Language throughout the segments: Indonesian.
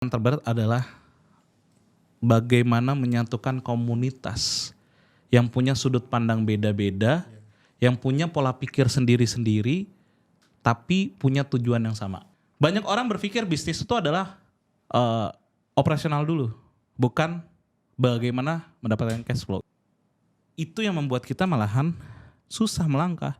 Yang terberat adalah bagaimana menyatukan komunitas yang punya sudut pandang beda-beda, yang punya pola pikir sendiri-sendiri, tapi punya tujuan yang sama. Banyak orang berpikir bisnis itu adalah operasional dulu, bukan bagaimana mendapatkan cash flow. Itu yang membuat kita malahan susah melangkah.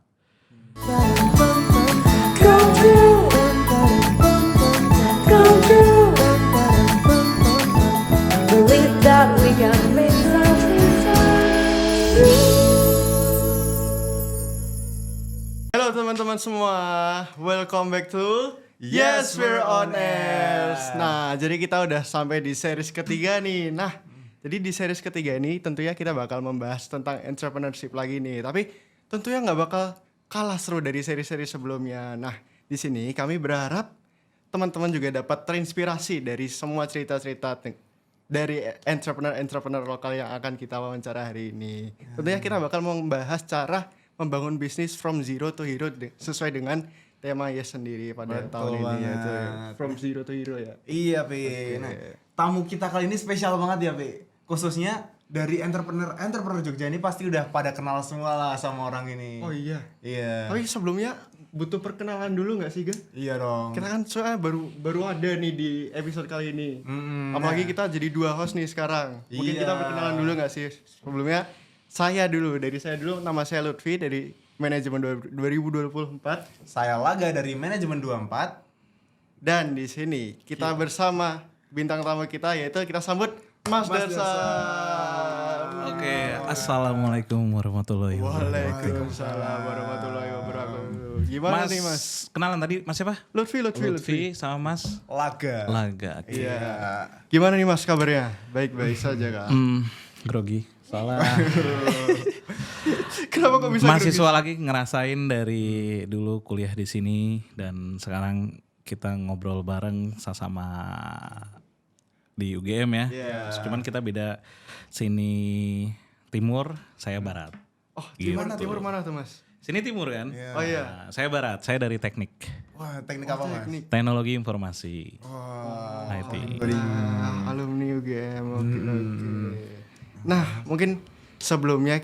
Halo teman-teman semua, welcome back to Yes We're On Air. Nah, jadi kita udah sampai di series ketiga nih. Nah, jadi di series ketiga ini tentunya kita bakal membahas tentang entrepreneurship lagi nih. Tapi tentunya nggak bakal kalah seru dari seri-seri sebelumnya. Nah, di sini kami berharap teman-teman juga dapat terinspirasi dari semua cerita-cerita dari entrepreneur lokal yang akan kita wawancara hari ini. Tentunya kita bakal membahas cara membangun bisnis from zero to hero sesuai dengan tema Yes sendiri pada tahun ini, yaitu from zero to hero ya. Iya, Pi. Okay. Nah, tamu kita kali ini spesial banget ya, Pi. Khususnya dari entrepreneur Jogja ini pasti udah pada kenal semua lah sama orang ini. Oh iya. Iya. Tapi sebelumnya butuh perkenalan dulu nggak sih, Ga? Iya dong. Kita kan soalnya baru ada nih di episode kali ini. Apalagi kita jadi dua host nih sekarang. Mungkin Iya. kita perkenalan dulu nggak sih? Sebelumnya saya dulu, nama saya Lutfi dari manajemen 2024. Saya Laga dari manajemen 24. Dan di sini kita bersama bintang tamu kita, yaitu kita sambut Mas Darsa. Oke, assalamualaikum warahmatullahi wabarakatuh. Waalaikumsalam warahmatullahi wabarakatuh. Gimana nih Mas? Kenalan tadi Mas siapa? Lutfi. Sama Mas Laga. Laga. Oke. Iya. Gimana nih Mas kabarnya? Baik-baik saja kan? Grogi. Salah. Kenapa kok bisa Mahasiswa lagi ngerasain dari dulu kuliah di sini dan sekarang kita ngobrol bareng sama di UGM ya. Cuman kita beda, sini timur, saya barat. Oh, Gitu. timur mana tuh Mas? Sini timur kan? Iya. Oh iya. Nah, saya barat, saya dari teknik. Wah, teknik apa, Mas? Teknik. Teknologi informasi. Wah. IT. Alumni UGM. Oke. Nah, mungkin sebelumnya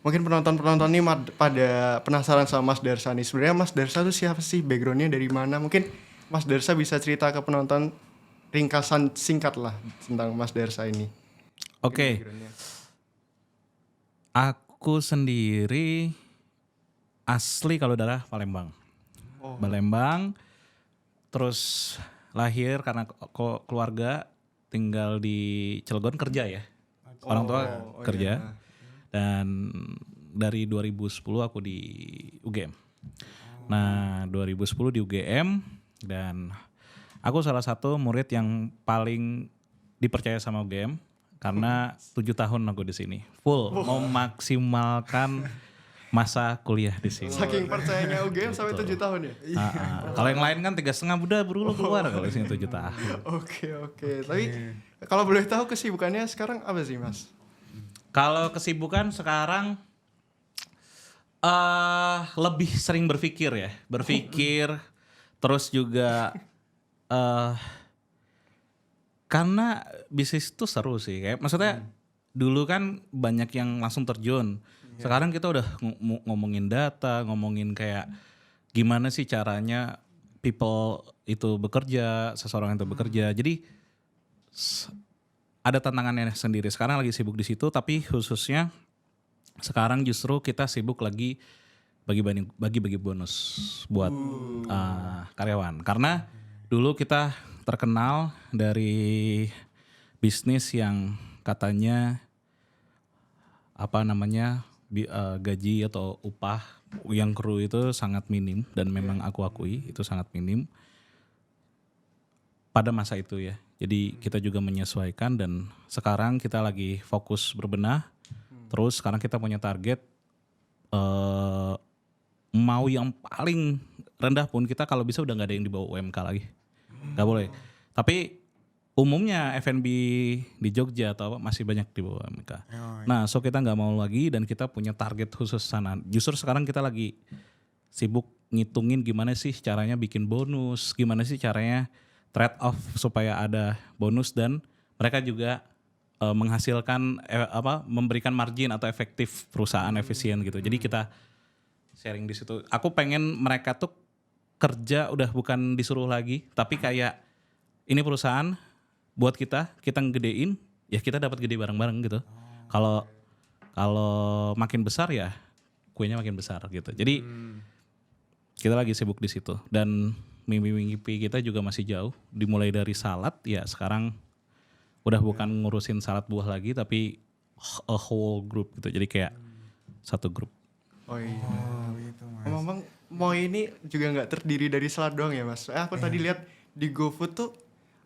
mungkin penonton-penonton ini pada penasaran sama Mas Darsa nih. Sebenarnya Mas Darsa tuh siapa sih? Backgroundnya dari mana? Mungkin Mas Darsa bisa cerita ke penonton ringkasan singkat lah tentang Mas Darsa ini. Oke. Aku sendiri asli kalau darah Palembang. Palembang. Terus lahir karena keluarga tinggal di Cilegon kerja ya. Orang tua kerja. Iya. Dan dari 2010 aku di UGM. Nah, 2010 di UGM dan aku salah satu murid yang paling dipercaya sama UGM karena 7 tahun aku di sini. Full memaksimalkan masa kuliah di sini. Saking percayanya UGM sampai 7 tahun ya? Kalau yang lain kan 3,5 udah buru keluar kalau di sini 7 tahun. Oke. Tapi kalau boleh tahu kesibukannya sekarang apa sih Mas? Kalau kesibukan sekarang lebih sering berpikir ya, terus juga karena bisnis itu seru sih, kayak maksudnya dulu kan banyak yang langsung terjun, sekarang kita udah ngomongin data, ngomongin kayak gimana sih caranya people itu bekerja, seseorang itu bekerja, jadi ada tantangannya sendiri. Sekarang lagi sibuk di situ, tapi khususnya sekarang justru kita sibuk lagi bagi-bagi bonus buat karyawan. Karena dulu kita terkenal dari bisnis yang katanya gaji atau upah yang kru itu sangat minim dan memang aku akui itu sangat minim pada masa itu ya. Jadi kita juga menyesuaikan dan sekarang kita lagi fokus berbenah. Terus sekarang kita punya target mau yang paling rendah pun kita kalau bisa udah gak ada yang di bawah UMK lagi. Gak boleh. Tapi umumnya F&B di Jogja atau apa masih banyak di bawah UMK. Nah so kita gak mau lagi dan kita punya target khusus sana. Justru sekarang kita lagi sibuk ngitungin gimana sih caranya bikin bonus, gimana sih caranya trade off supaya ada bonus dan mereka juga menghasilkan memberikan margin atau efektif perusahaan efisien gitu. Jadi kita sharing di situ. Aku pengen mereka tuh kerja udah bukan disuruh lagi, tapi kayak ini perusahaan buat kita ngegedein, ya kita dapat gede bareng-bareng gitu. Kalau makin besar ya kuenya makin besar gitu. Jadi kita lagi sibuk di situ dan mimpi kita juga masih jauh. Dimulai dari salad ya sekarang udah bukan ngurusin salad buah lagi tapi a whole group gitu. Jadi kayak satu grup. Oh iya. Gitu, Mas. Ngomong Moi ini juga nggak terdiri dari salad doang ya mas. Aku tadi lihat di GoFood tuh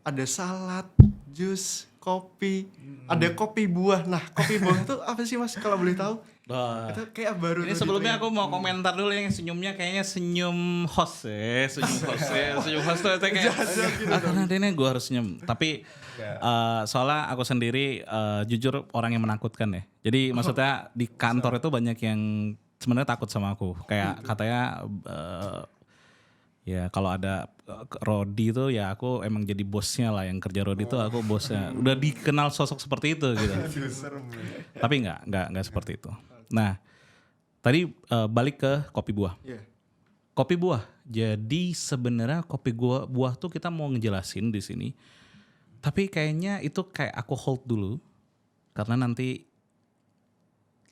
ada salad, jus, kopi, ada kopi buah. Nah kopi buah itu apa sih mas kalau boleh tahu? Itu kayak baru. Ini tuh sebelumnya di aku mau komentar dulu yang senyumnya kayaknya senyum host ya, senyum host tuh kayak karena ini gue harus senyum. Tapi soalnya aku sendiri jujur orang yang menakutkan ya. Jadi maksudnya di kantor itu banyak yang sebenarnya takut sama aku. Kayak katanya ya kalau ada Rodi itu ya aku emang jadi bosnya lah, yang kerja Rodi itu aku bosnya. Udah dikenal sosok seperti itu gitu. Tapi enggak seperti itu. Nah, tadi balik ke kopi buah. Iya. Kopi buah. Jadi sebenarnya kopi buah tuh kita mau ngejelasin di sini. Tapi kayaknya itu kayak aku hold dulu karena nanti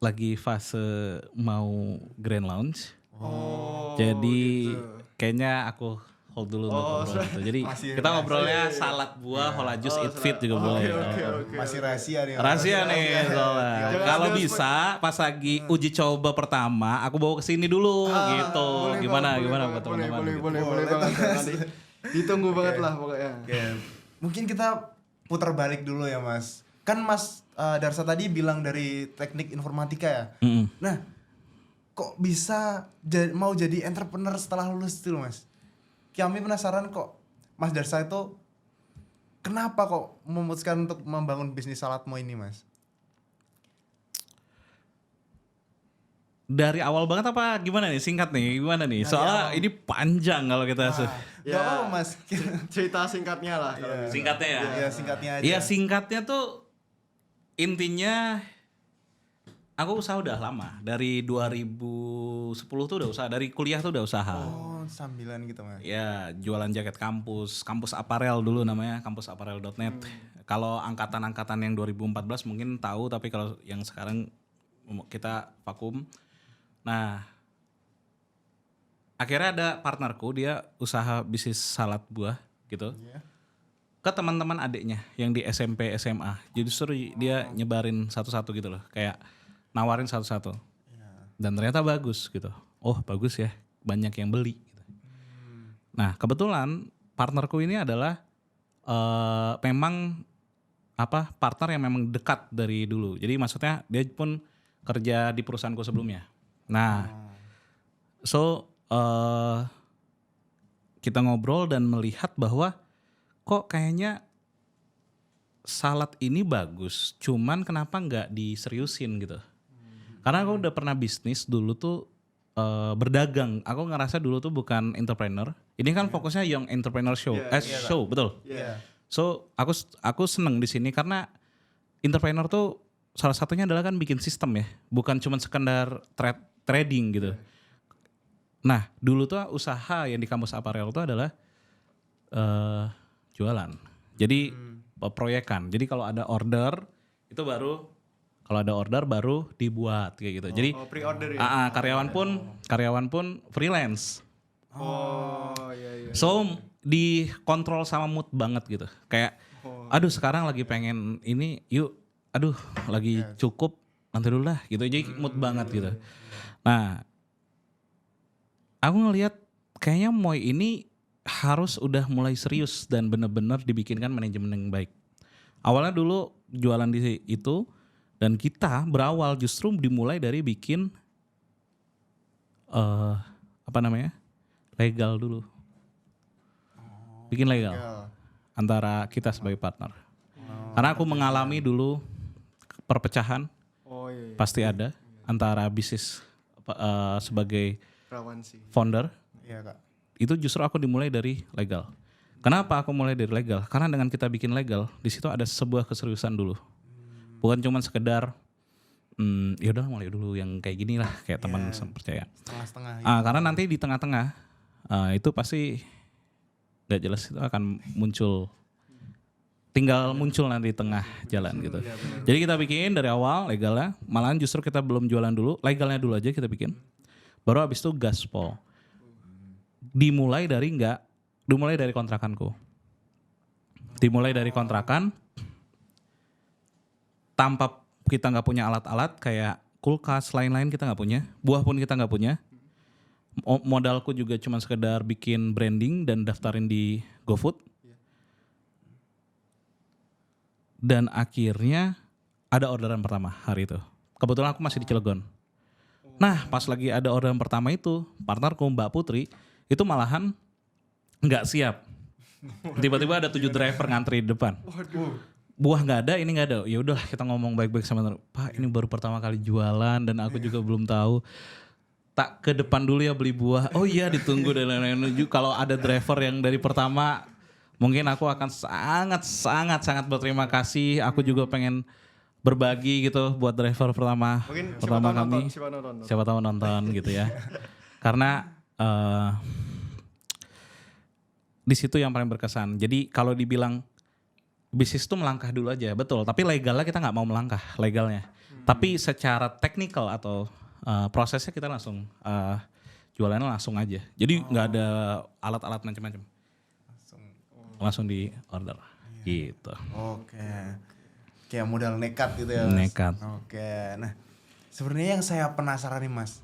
lagi fase mau grand launch. Oh. Jadi kayaknya aku hold dulu untuk ngobrol itu. Jadi kita ngobrolnya salad buah, hola jus, eat fit juga boleh. Oke. Masih rahasia nih. Rahasia nih soalnya. Jangan Kalau ada bisa pas lagi uji coba pertama aku bawa ke sini dulu gitu. Boleh, Gimana Bang, gimana boleh, buat teman-teman? boleh, gitu. boleh banget. Nanti ditunggu banget lah pokoknya. Oke. Mungkin kita putar balik dulu ya Mas. Kan Mas Darsa tadi bilang dari teknik informatika ya. Mm-mm. Nah, kok bisa mau jadi entrepreneur setelah lulus itu loh, Mas? Kami penasaran kok Mas Darsa itu kenapa kok memutuskan untuk membangun bisnis Saladmo ini, Mas? Dari awal banget apa gimana nih? Singkat nih, gimana nih? Soalnya ini panjang kalau kita Gak apa-apa, Mas. Cerita singkatnya lah. kalau bisa. singkatnya ya. Ya, singkatnya aja. Iya singkatnya tuh intinya aku usaha udah lama. Dari 2010 tuh udah usaha. Dari kuliah tuh udah usaha. Oh, sambilan gitu, Mas. Ya jualan jaket kampus aparel dulu namanya, kampusaparel.net. Kalau angkatan-angkatan yang 2014 mungkin tahu, tapi kalau yang sekarang kita vakum. Nah, akhirnya ada partnerku, dia usaha bisnis salad buah gitu. Iya. Ke teman-teman adiknya yang di SMP, SMA. Jadi justru dia nyebarin satu-satu gitu loh, kayak nawarin satu-satu. Dan ternyata bagus gitu. Oh, bagus ya, banyak yang beli gitu. Nah, kebetulan partnerku ini adalah memang partner yang memang dekat dari dulu. Jadi maksudnya dia pun kerja di perusahaanku sebelumnya. Nah, kita ngobrol dan melihat bahwa kok kayaknya salad ini bagus, cuman kenapa nggak diseriusin gitu? Karena aku udah pernah bisnis dulu tuh berdagang. Aku ngerasa dulu tuh bukan entrepreneur. Ini kan fokusnya Young Entrepreneur Show, show betul. Iya. So aku seneng di sini karena entrepreneur tuh salah satunya adalah kan bikin sistem ya, bukan cuma sekedar trading gitu. Nah dulu tuh usaha yang di kampus aparel itu adalah jualan. Jadi proyekan. Jadi kalau ada order itu baru dibuat kayak gitu. Jadi pre-order ya. karyawan pun freelance. Oh, iya. So dikontrol sama mood banget gitu. Kayak aduh sekarang lagi pengen ini, yuk. Aduh lagi cukup, nanti dulu lah gitu. Jadi mood banget gitu. Nah, aku ngelihat kayaknya Moi ini harus udah mulai serius dan benar-benar dibikinkan manajemen yang baik. Awalnya dulu jualan di itu dan kita berawal justru dimulai dari bikin legal dulu. Bikin legal antara kita sebagai partner. Karena aku mengalami dulu perpecahan, pasti ada antara bisnis sebagai Rawan sih. founder. Iya, Kak. Itu justru aku dimulai dari legal. Kenapa aku mulai dari legal? Karena dengan kita bikin legal, di situ ada sebuah keseriusan dulu. Bukan cuma sekedar ya udah mulai dulu yang kayak gini lah, kayak teman percaya. Setengah-setengah. Karena nanti di tengah-tengah itu pasti nggak jelas, itu akan muncul, tinggal muncul nanti di tengah jalan gitu. Jadi kita bikin dari awal legalnya, malahan justru kita belum jualan dulu, legalnya dulu aja kita bikin. Baru habis itu gaspol. Dimulai dari kontrakanku. Dimulai dari kontrakan, tanpa kita nggak punya alat-alat kayak kulkas, lain-lain kita nggak punya, buah pun kita nggak punya. Modalku juga cuma sekedar bikin branding dan daftarin di GoFood. Dan akhirnya ada orderan pertama hari itu. Kebetulan aku masih di Cilegon. Nah pas lagi ada orderan pertama itu, partnerku Mbak Putri itu malahan nggak siap. Tiba-tiba ada 7 driver ngantri di depan. Buah nggak ada, ini nggak ada. Ya udah kita ngomong baik-baik sama Pak, ini baru pertama kali jualan dan aku juga belum tahu. Tak ke depan dulu ya beli buah. Oh iya ditunggu dan lain-lain. Kalau ada driver yang dari pertama, mungkin aku akan sangat berterima kasih. Aku juga pengen berbagi gitu buat driver pertama kami. Siapa tahu nonton gitu ya. Karena di situ yang paling berkesan. Jadi kalau dibilang bisnis itu melangkah dulu aja, betul. Tapi legalnya kita nggak mau melangkah legalnya. Tapi secara teknikal atau prosesnya kita langsung jualannya langsung aja. Jadi nggak ada alat-alat macam-macam. Langsung di order gitu. Oke. Kayak modal nekat gitu ya Mas? Nekat. Oke. Nah sebenarnya yang saya penasaran nih Mas,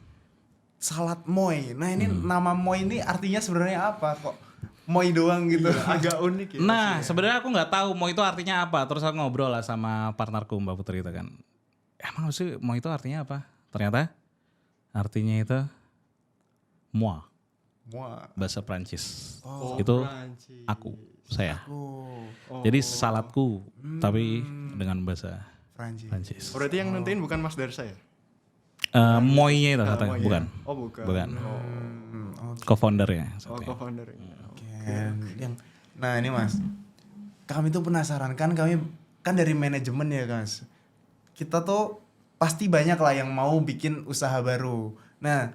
salad moi. Nah ini nama moi ini artinya sebenarnya apa kok? Moi doang gitu. Agak unik ya. Nah sebenarnya aku nggak tahu mau itu artinya apa. Terus aku ngobrol lah sama partnerku Mbak Putri itu kan. Emang sih mau itu artinya apa? Ternyata artinya itu moi. Bahasa Prancis. Itu Prancis. aku, saya. Oh, Jadi saladku tapi dengan bahasa Prancis. Prancis. Berarti yang nentuin bukan Mas Darsa ya? Moi-nya itu katanya, Moi ya? bukan. Oh bukan. Bukan. Oke. Co-foundernya. Oh co-founder. Nah ini Mas, kami tuh penasaran kan, kami kan dari manajemen ya Mas. Kita tuh pasti banyak lah yang mau bikin usaha baru. Nah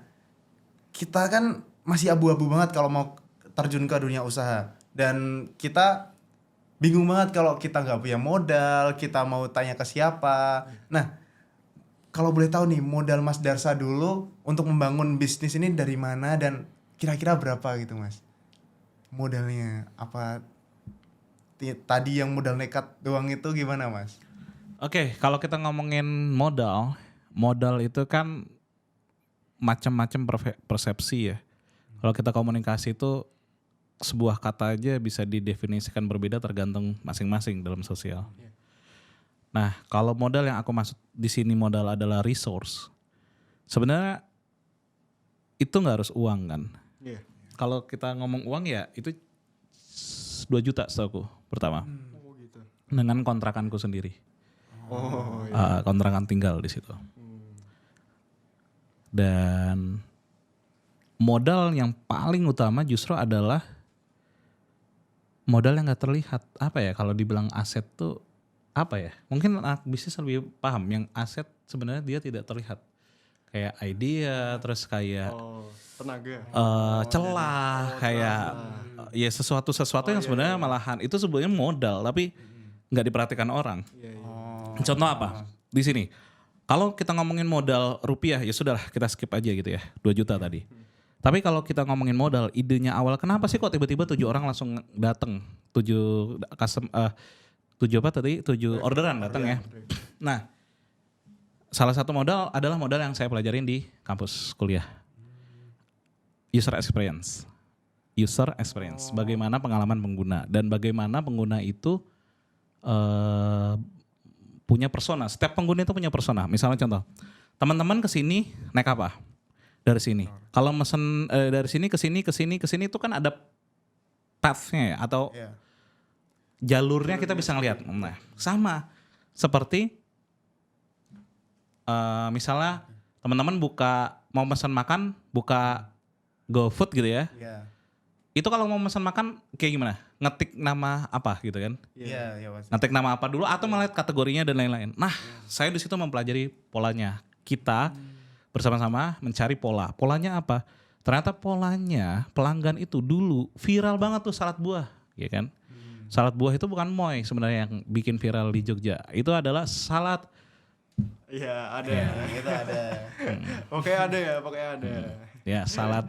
kita kan masih abu-abu banget kalau mau terjun ke dunia usaha. Dan kita bingung banget kalau kita nggak punya modal, kita mau tanya ke siapa. Nah kalau boleh tahu nih modal Mas Darsa dulu untuk membangun bisnis ini dari mana dan kira-kira berapa gitu Mas? Modalnya apa? Tadi yang modal nekat doang itu gimana Mas? Oke, kalau kita ngomongin modal itu kan macam-macam persepsi ya. Kalau kita komunikasi itu sebuah kata aja bisa didefinisikan berbeda tergantung masing-masing dalam sosial. Nah, kalau modal yang aku maksud di sini modal adalah resource. Sebenarnya itu nggak harus uang kan. Iya. Kalau kita ngomong uang ya itu 2 juta setahu pertama. Oh gitu. Dengan kontrakanku sendiri. Oh iya. Kontrakan tinggal di situ. Dan modal yang paling utama justru adalah modal yang nggak terlihat. Apa ya kalau dibilang aset tuh apa ya? Mungkin anak bisnis lebih paham. Yang aset sebenarnya dia tidak terlihat. Kayak idea, terus kayak Tenaga. celah, kayak ya sesuatu yang sebenarnya malahan itu sebenarnya modal tapi nggak diperhatikan orang. Contoh apa? Di sini. Kalau kita ngomongin modal rupiah ya sudahlah kita skip aja gitu ya. 2 juta tadi. Tapi kalau kita ngomongin modal, idenya awal kenapa sih kok tiba-tiba 7 orang langsung datang? 7 orderan datang ya. Nah, salah satu modal adalah modal yang saya pelajarin di kampus kuliah. User experience. Bagaimana pengalaman pengguna dan bagaimana pengguna itu punya persona. Setiap pengguna itu punya persona. Misalnya contoh, teman-teman kesini naik apa? Dari sini. Kalau mesen dari sini ke sini itu kan ada path-nya ya, atau jalurnya kita bisa ngelihat. Nah, sama seperti misalnya teman-teman mau pesan makan, buka GoFood gitu ya. itu kalau mau pesan makan kayak gimana? Ngetik nama apa gitu kan? Iya, iya Mas. Ngetik nama apa dulu atau melihat kategorinya dan lain-lain. Nah, saya di situ mempelajari polanya. Kita bersama-sama mencari pola. Polanya apa? Ternyata polanya pelanggan itu dulu viral banget tuh salad buah, ya kan? Salad buah itu bukan moy sebenarnya yang bikin viral di Jogja. Itu adalah salad. Iya, ada. Itu ada. Oke, ada ya, pokoknya ada. Ya, salad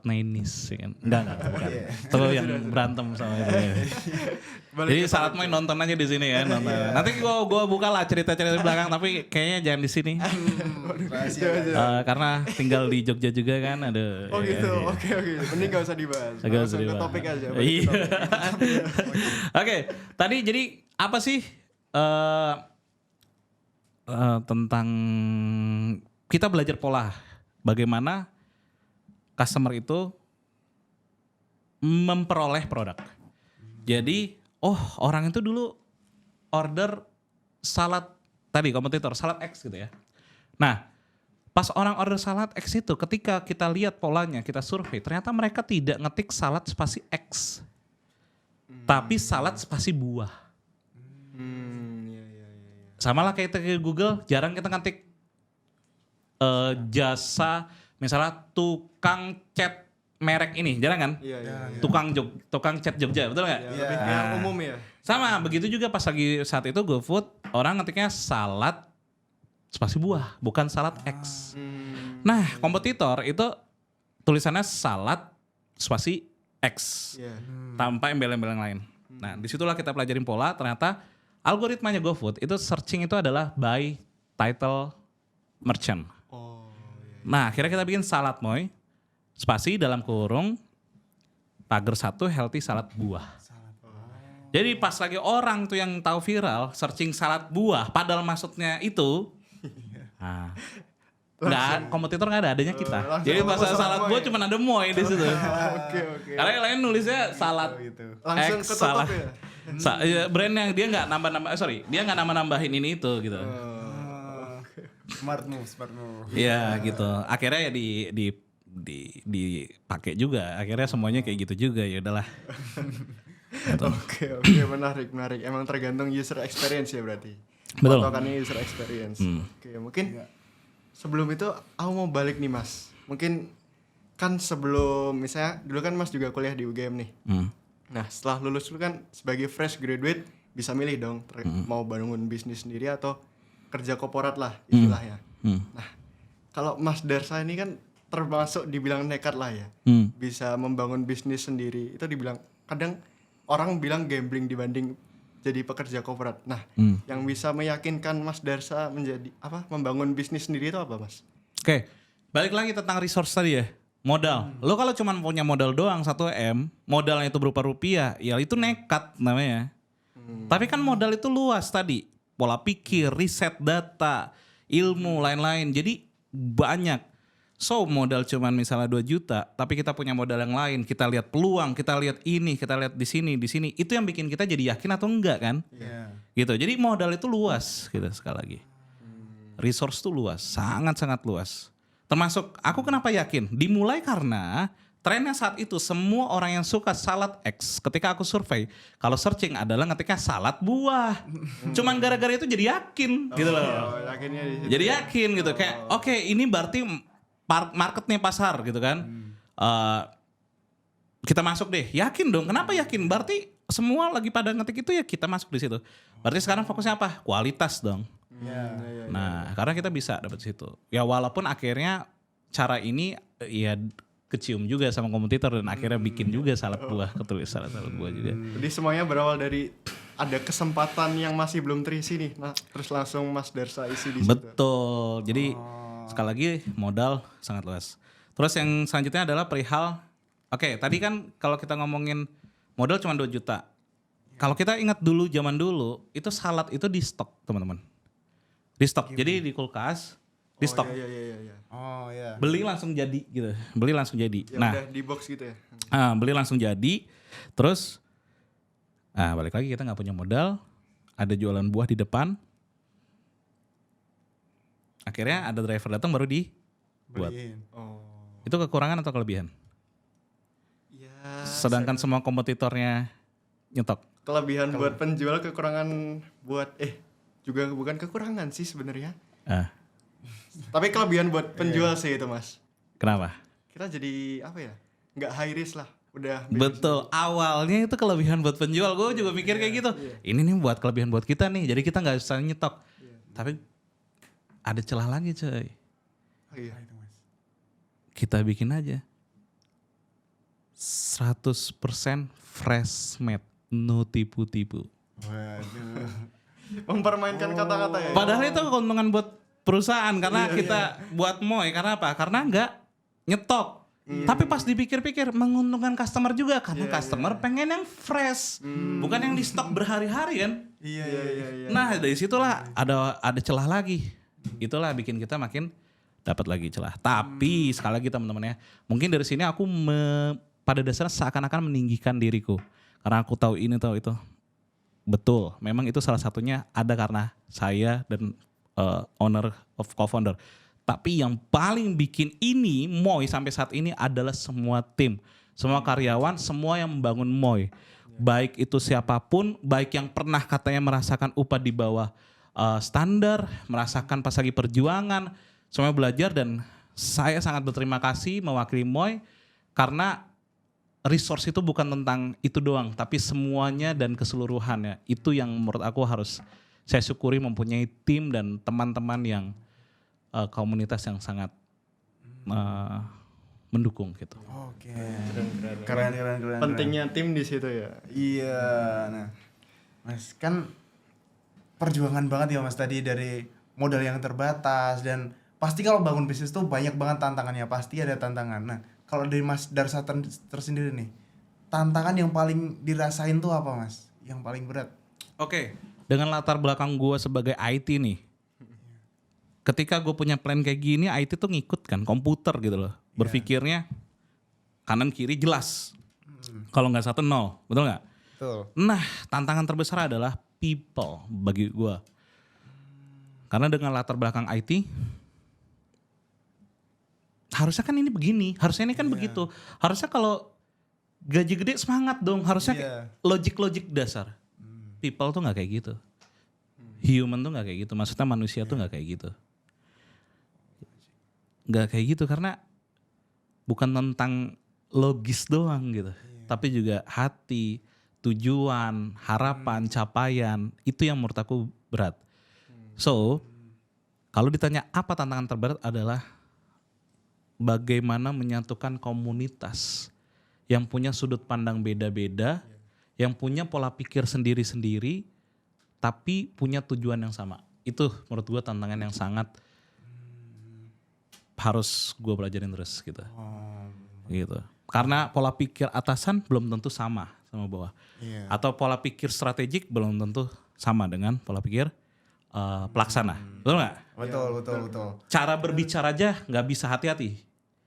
Nainis, ya kan? Enggak, bukan. Itu yang berantem sama itu. Ya. Jadi salad main nonton aja di sini ya, nonton. Nanti gua buka lah cerita-cerita di belakang, tapi kayaknya jangan di sini. Rahasia. Karena tinggal di Jogja juga kan, ada. Oh gitu, oke. Mending gak usah dibahas. Nggak usah Langsung ke dibahas. topik aja. balik ke Iya. topik. Oke, tadi jadi apa sih tentang kita belajar pola, bagaimana customer itu memperoleh produk. Jadi, orang itu dulu order salad tadi kompetitor salad X gitu ya. Nah, pas orang order salad X itu ketika kita lihat polanya, kita survei, ternyata mereka tidak ngetik salad spasi X. Tapi salad spasi buah. Iya. Sama lah kayak ke Google, jarang kita ngetik jasa misalnya tukang cat merek ini, jarang kan? Iya. Tukang cat Jogja, betul nggak? Ya, lebih yang umum ya. Sama, begitu juga pas lagi saat itu GoFood, orang ngetiknya salad spasi buah, bukan salad X. Nah, kompetitor itu tulisannya salad spasi X, Iya. tanpa embel-embel yang lain. Nah, disitulah kita pelajarin pola, ternyata algoritmanya GoFood itu searching itu adalah by title merchant. Oh, iya. Nah, akhirnya kita bikin salad moy, spasi dalam kurung, pagar 1 healthy salad buah. Jadi pas lagi orang tuh yang tahu viral, searching salad buah, padahal maksudnya itu, nah, kompetitor nggak ada, adanya kita. langsung Jadi pas salad salad moy. buah cuma ada moy di situ. Oke. Karena yang lain nulisnya salad Langsung X, ketutup salah. ya. Brand yang dia nggak dia nggak nambah-nambahin ini itu gitu. Smart move. Iya gitu. Akhirnya ya dipakai juga. Akhirnya semuanya kayak gitu juga, ya udahlah. Oke, menarik. Emang tergantung user experience ya berarti. Betul. Patokannya user experience. Oke, mungkin sebelum itu aku mau balik nih Mas. Mungkin kan sebelum misalnya dulu kan Mas juga kuliah di UGM nih. Nah, setelah lulus dulu kan sebagai fresh graduate bisa milih dong mau bangun bisnis sendiri atau kerja korporat lah istilahnya. Nah, kalau Mas Darsa ini kan termasuk dibilang nekat lah ya. Bisa membangun bisnis sendiri. Itu dibilang kadang orang bilang gambling dibanding jadi pekerja korporat. Nah, yang bisa meyakinkan Mas Darsa menjadi membangun bisnis sendiri itu apa, Mas? Oke, balik lagi tentang resource tadi ya. Modal. Lo kalau cuma punya modal doang 1M, modalnya itu berupa rupiah, ya itu nekat namanya. Tapi kan modal itu luas tadi. Pola pikir, riset data, ilmu, lain-lain. Jadi banyak. So modal cuman misalnya 2 juta, tapi kita punya modal yang lain. Kita lihat peluang, kita lihat ini, kita lihat di sini. Itu yang bikin kita jadi yakin atau enggak kan? Gitu. Jadi modal itu luas gitu sekali lagi. Resource itu luas, sangat-sangat luas. Termasuk aku kenapa yakin? Dimulai karena trennya saat itu semua orang yang suka salad X, ketika aku survei, kalau searching adalah ngetiknya salad buah. Cuman gara-gara itu jadi yakin gitu loh. Yakinnya di situ. Jadi yakin gitu kayak oke, ini berarti marketnya pasar gitu kan. Kita masuk deh. Yakin dong. Kenapa yakin? Berarti semua lagi pada ngetik itu ya kita masuk di situ. Berarti sekarang fokusnya apa? Kualitas dong. Nah, karena kita bisa dapat situ. Ya walaupun akhirnya cara ini ya kecium juga sama kompetitor dan akhirnya bikin juga salad buah, ketulis salad buah juga. Jadi semuanya berawal dari ada kesempatan yang masih belum terisi nih. Nah, terus langsung Mas Darsa isi di situ. Betul. Jadi sekali lagi modal sangat luas. Terus yang selanjutnya adalah perihal tadi kan kalau kita ngomongin modal cuma 2 juta. Kalau kita ingat dulu zaman dulu itu salad itu di stok, teman-teman. Di stok. Jadi di kulkas, di stok. Iya. Oh iya. Beli langsung jadi gitu. Beli langsung jadi. Ya Nah, udah di box gitu ya. beli langsung jadi. Terus balik lagi kita nggak punya modal. Ada jualan buah di depan. Akhirnya ada driver datang baru dibuat. Beliin. Oh. Itu kekurangan atau kelebihan? Ya, sedangkan semua kompetitornya nyetok. Kelebihan buat penjual, kekurangan buat juga bukan kekurangan sih sebenarnya. Tapi kelebihan buat penjual sih itu Mas. Kenapa? Kita jadi apa ya? Nggak high risk lah. Udah Betul, awalnya itu kelebihan buat penjual. Gue juga mikir kayak gitu. Ini nih buat kelebihan buat kita nih, jadi kita nggak usah nyetok. Tapi ada celah lagi coy. Oh, iya. Kita bikin aja 100% fresh made, no tipu-tipu. Waduh. Mempermainkan kata-kata ya. Padahal itu keuntungan buat perusahaan karena kita buat moy. Karena apa? Karena nggak nyetok. Tapi pas dipikir-pikir menguntungkan customer juga karena customer pengen yang fresh, bukan yang di stok berhari-hari kan. Iya. Nah dari situlah ada celah lagi. Itulah bikin kita makin dapat lagi celah. Tapi sekali lagi teman-teman ya, mungkin dari sini aku pada dasarnya seakan-akan meninggikan diriku karena aku tahu ini tahu itu. Betul, memang itu salah satunya ada karena saya dan owner of co-founder. Tapi yang paling bikin ini Moy sampai saat ini adalah semua tim, semua karyawan, semua yang membangun Moy. Baik itu siapapun, baik yang pernah katanya merasakan upah di bawah standar, merasakan pas lagi perjuangan, semua belajar dan saya sangat berterima kasih mewakili Moy karena resource itu bukan tentang itu doang, tapi semuanya dan keseluruhannya. Itu yang menurut aku harus saya syukuri mempunyai tim dan teman-teman yang komunitas yang sangat mendukung gitu. Oke. Keren. Pentingnya tim di situ ya. Iya. Nah, Mas kan perjuangan banget ya Mas tadi dari modal yang terbatas dan pasti kalau bangun bisnis tuh banyak banget tantangannya, pasti ada tantangan. Nah, kalau dari Mas Darsa tersendiri nih, tantangan yang paling dirasain tuh apa Mas? Yang paling berat? Oke, dengan latar belakang gue sebagai IT nih, ketika gue punya plan kayak gini, IT tuh ngikut kan, komputer gitu loh. Berpikirnya kanan kiri jelas. Kalau nggak satu nol, betul nggak? Betul. Nah, tantangan terbesar adalah people bagi gue. Karena dengan latar belakang IT, harusnya kan ini begini, harusnya ini kan begitu. Harusnya kalau gaji gede semangat dong, harusnya logik dasar. People tuh nggak kayak gitu. Human tuh nggak kayak gitu, maksudnya manusia tuh nggak kayak gitu. Nggak kayak gitu karena bukan tentang logis doang gitu, tapi juga hati, tujuan, harapan, capaian, itu yang menurut aku berat. So, kalau ditanya apa tantangan terberat adalah bagaimana menyatukan komunitas yang punya sudut pandang beda-beda, yang punya pola pikir sendiri-sendiri, tapi punya tujuan yang sama. Itu menurut gue tantangan yang sangat harus gue pelajarin terus gitu. Gitu. Karena pola pikir atasan belum tentu sama bawah. Atau pola pikir strategik belum tentu sama dengan pola pikir pelaksana. Betul nggak? Betul. Cara berbicara aja nggak bisa hati-hati.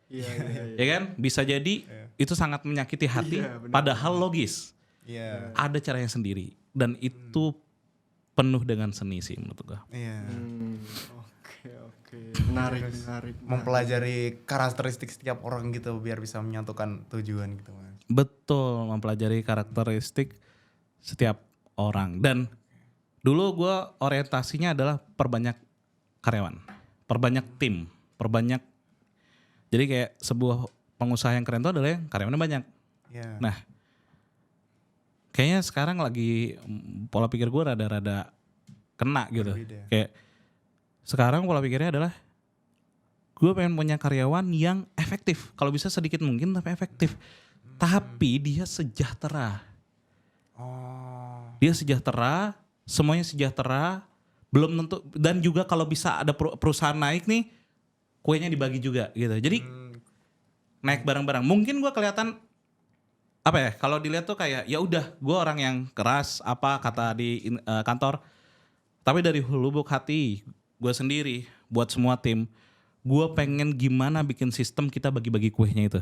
Iya. Ya kan? Bisa jadi itu sangat menyakiti hati, padahal logis. Ada caranya sendiri dan itu penuh dengan seni sih menurut gue. Oke. Menarik. Mempelajari karakteristik setiap orang gitu biar bisa menyatukan tujuan gitu Mas. Betul, mempelajari karakteristik setiap orang. Dan dulu gue orientasinya adalah perbanyak karyawan, perbanyak tim, perbanyak. Jadi kayak sebuah pengusaha yang keren itu adalah yang karyawannya banyak. Nah, kayaknya sekarang lagi pola pikir gue rada-rada kena gitu. Kayak sekarang pola pikirnya adalah gue pengen punya karyawan yang efektif. Kalau bisa sedikit mungkin tapi efektif. Tapi dia sejahtera. Dia sejahtera, semuanya sejahtera. Belum tentu, dan juga kalau bisa ada perusahaan naik nih, kuenya dibagi juga gitu. Jadi naik bareng-bareng. Mungkin gue kelihatan apa ya? Kalau dilihat tuh kayak ya udah, gue orang yang keras apa kata di kantor. Tapi dari lubuk hati gue sendiri buat semua tim, gue pengen gimana bikin sistem kita bagi-bagi kuenya itu.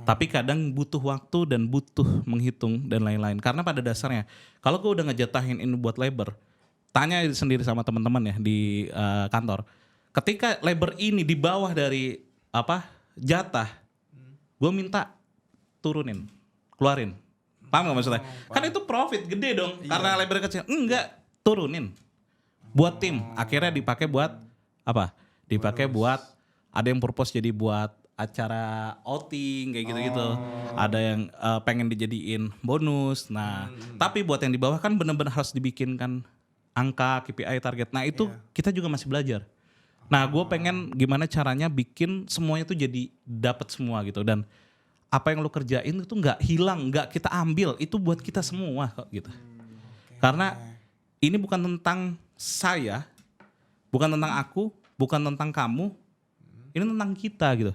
Tapi kadang butuh waktu dan butuh menghitung dan lain-lain. Karena pada dasarnya kalau gue udah ngejatahin ini buat labor, tanya sendiri sama teman-teman ya di kantor. Ketika labor ini di bawah dari jatah, gue minta turunin, keluarin. Paham gak maksudnya? Kan itu profit gede dong, karena library kecil. Enggak, turunin. Buat tim, akhirnya dipakai buat apa? Dipakai buat, ada yang purpose jadi buat acara outing kayak gitu-gitu. Ada yang pengen dijadiin bonus. Nah, tapi buat yang di bawah kan benar-benar harus dibikinkan angka, KPI, target. Nah itu kita juga masih belajar. Nah gue pengen gimana caranya bikin semuanya tuh jadi dapat semua gitu. Dan apa yang lo kerjain itu nggak hilang, nggak kita ambil. Itu buat kita semua kok gitu. Karena ini bukan tentang saya, bukan tentang aku, bukan tentang kamu. Ini tentang kita gitu.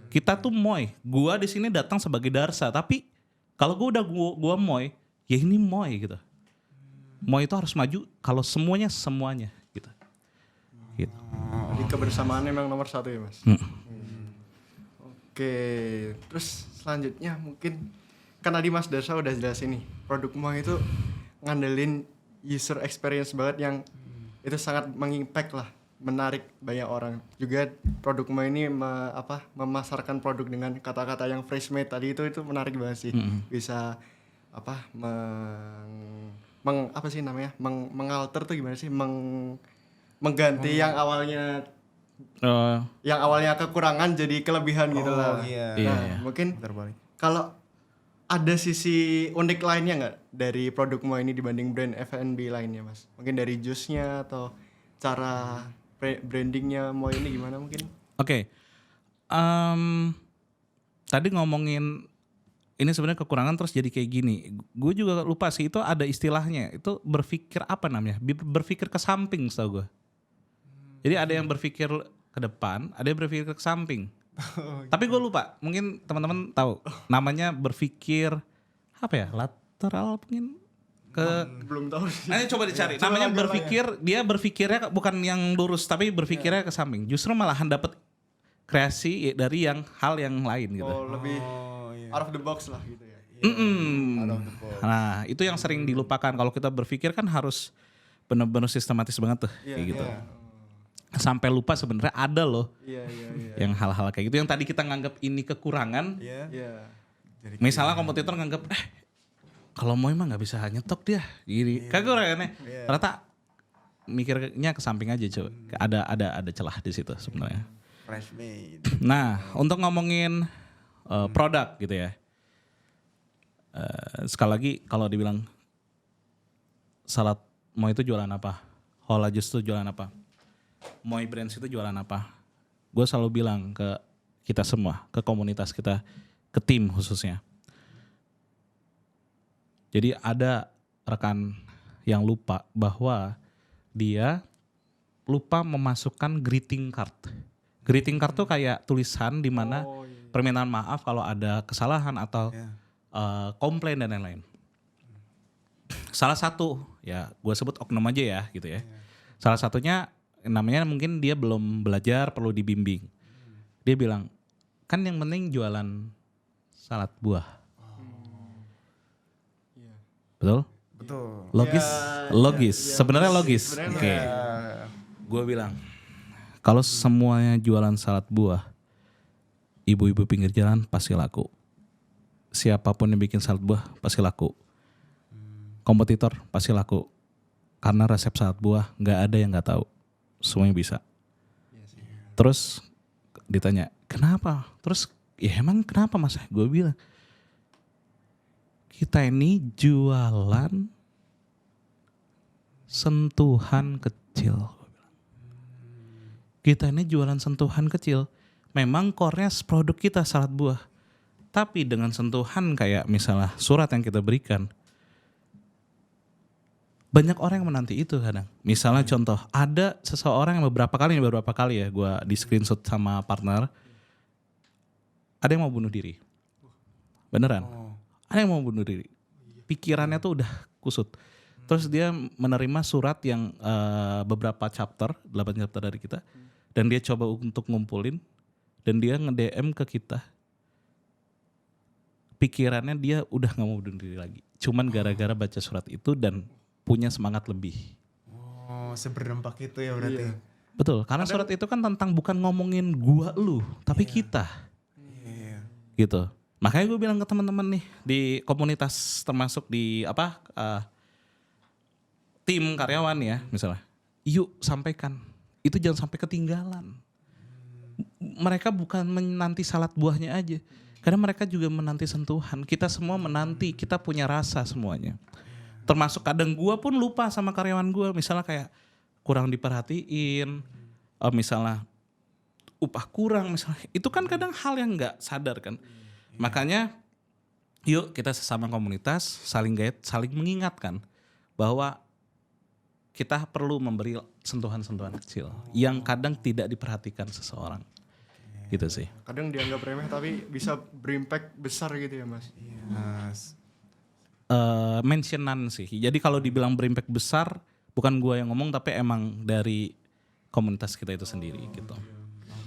Kita tuh Moy. Gua di sini datang sebagai Darsa, tapi kalau gua Moy, ya ini Moy gitu. Moy itu harus maju kalau semuanya gitu. Gitu. Jadi kebersamaan memang nomor 1 ya Mas. Oke, terus selanjutnya mungkin kan tadi Mas Darsa udah jelasin nih, produk Moy itu ngandelin user experience banget yang itu sangat mengimpact lah, menarik banyak orang. Juga produk Moy ini memasarkan produk dengan kata-kata yang fresh made tadi itu menarik banget sih. Bisa apa mengalter tuh gimana sih? Mengganti yang awalnya kekurangan jadi kelebihan gitu lah. Iya. Mungkin Terbalik. kalau ada sisi unik lainnya nggak dari produk Moy ini dibanding brand F&B lainnya Mas? Mungkin dari jus-nya atau cara brandingnya Moy ini gimana mungkin? Oke. Tadi ngomongin ini sebenarnya kekurangan terus jadi kayak gini. Gue juga lupa sih itu ada istilahnya. Itu berpikir apa namanya? Berpikir ke samping setahu gue. Jadi ada yang berpikir ke depan, ada yang berpikir ke samping. Tapi gue lupa. Mungkin teman-teman tahu. Namanya berpikir apa ya? Lateral mungkin ke Belum tahu sih. Ayo coba dicari. Namanya berpikir, dia berpikirnya bukan yang lurus tapi berpikirnya ke samping. Justru malahan dapat kreasi dari hal yang lain gitu. Oh, lebih out of the box lah gitu ya. Out of the box. Nah, itu yang sering dilupakan. Kalau kita berpikir kan harus benar-benar sistematis banget tuh kayak gitu. Sampai lupa sebenarnya ada loh. Yang hal-hal kayak gitu yang tadi kita nganggap ini kekurangan. Iya. Misalnya kompetitor nganggap kalau mau emang nggak bisa nyetok dia gini. Kekurangannya. Ternyata mikirnya ke samping aja coba. Ada celah di situ sebenarnya. Fresh made. Nah, untuk ngomongin produk gitu ya. Sekali lagi kalau dibilang salad Moy itu jualan apa? Hola Jus itu jualan apa? Moy Brands itu jualan apa? Gue selalu bilang ke kita semua, ke komunitas kita, ke tim khususnya. Jadi ada rekan yang lupa bahwa dia lupa memasukkan greeting card. Greeting card tuh kayak tulisan di mana permintaan maaf kalau ada kesalahan atau komplain dan lain-lain. Salah satu, ya gue sebut oknum aja ya gitu ya. Salah satunya namanya mungkin dia belum belajar, perlu dibimbing. Dia bilang, kan yang penting jualan salad buah. Betul? Logis. Sebenarnya logis. Oke. Gue bilang, kalau semuanya jualan salad buah, ibu-ibu pinggir jalan pasti laku. Siapapun yang bikin salad buah pasti laku. Kompetitor pasti laku. Karena resep salad buah nggak ada yang nggak tahu. Semuanya bisa. Terus ditanya, kenapa? Terus ya emang kenapa Mas? Gue bilang, kita ini jualan sentuhan kecil. Kita ini jualan sentuhan kecil. Memang core-nya produk kita salad buah. Tapi dengan sentuhan kayak misalnya surat yang kita berikan, banyak orang yang menanti itu kadang. Misalnya contoh, ada seseorang yang beberapa kali ya gue di screenshot sama partner, ada yang mau bunuh diri. Beneran. Ada yang mau bunuh diri. Pikirannya tuh udah kusut. Terus dia menerima surat yang beberapa chapter, 8 chapter dari kita. Dan dia coba untuk ngumpulin. Dan dia nge-DM ke kita. Pikirannya dia udah gak mau bunuh diri lagi. Cuman gara-gara baca surat itu dan punya semangat lebih. Oh, seberdampak itu ya berarti. Betul, karena surat itu kan tentang bukan ngomongin gua lu, tapi kita. Gitu. Makanya gue bilang ke teman-teman nih di komunitas termasuk di tim karyawan ya misalnya, yuk sampaikan, itu jangan sampai ketinggalan. Mereka bukan menanti salad buahnya aja, karena mereka juga menanti sentuhan. Kita semua menanti, kita punya rasa semuanya. Termasuk kadang gue pun lupa sama karyawan gue, misalnya kayak kurang diperhatiin, misalnya upah kurang misalnya. Itu kan kadang hal yang nggak sadar kan. Makanya yuk kita sesama komunitas saling guide, saling mengingatkan bahwa kita perlu memberi sentuhan-sentuhan kecil yang kadang tidak diperhatikan seseorang. Gitu sih. Kadang dianggap remeh tapi bisa berimpact besar gitu ya Mas. Yes. Mentionan sih. Jadi kalau dibilang berimpact besar, bukan gua yang ngomong tapi emang dari komunitas kita itu sendiri gitu.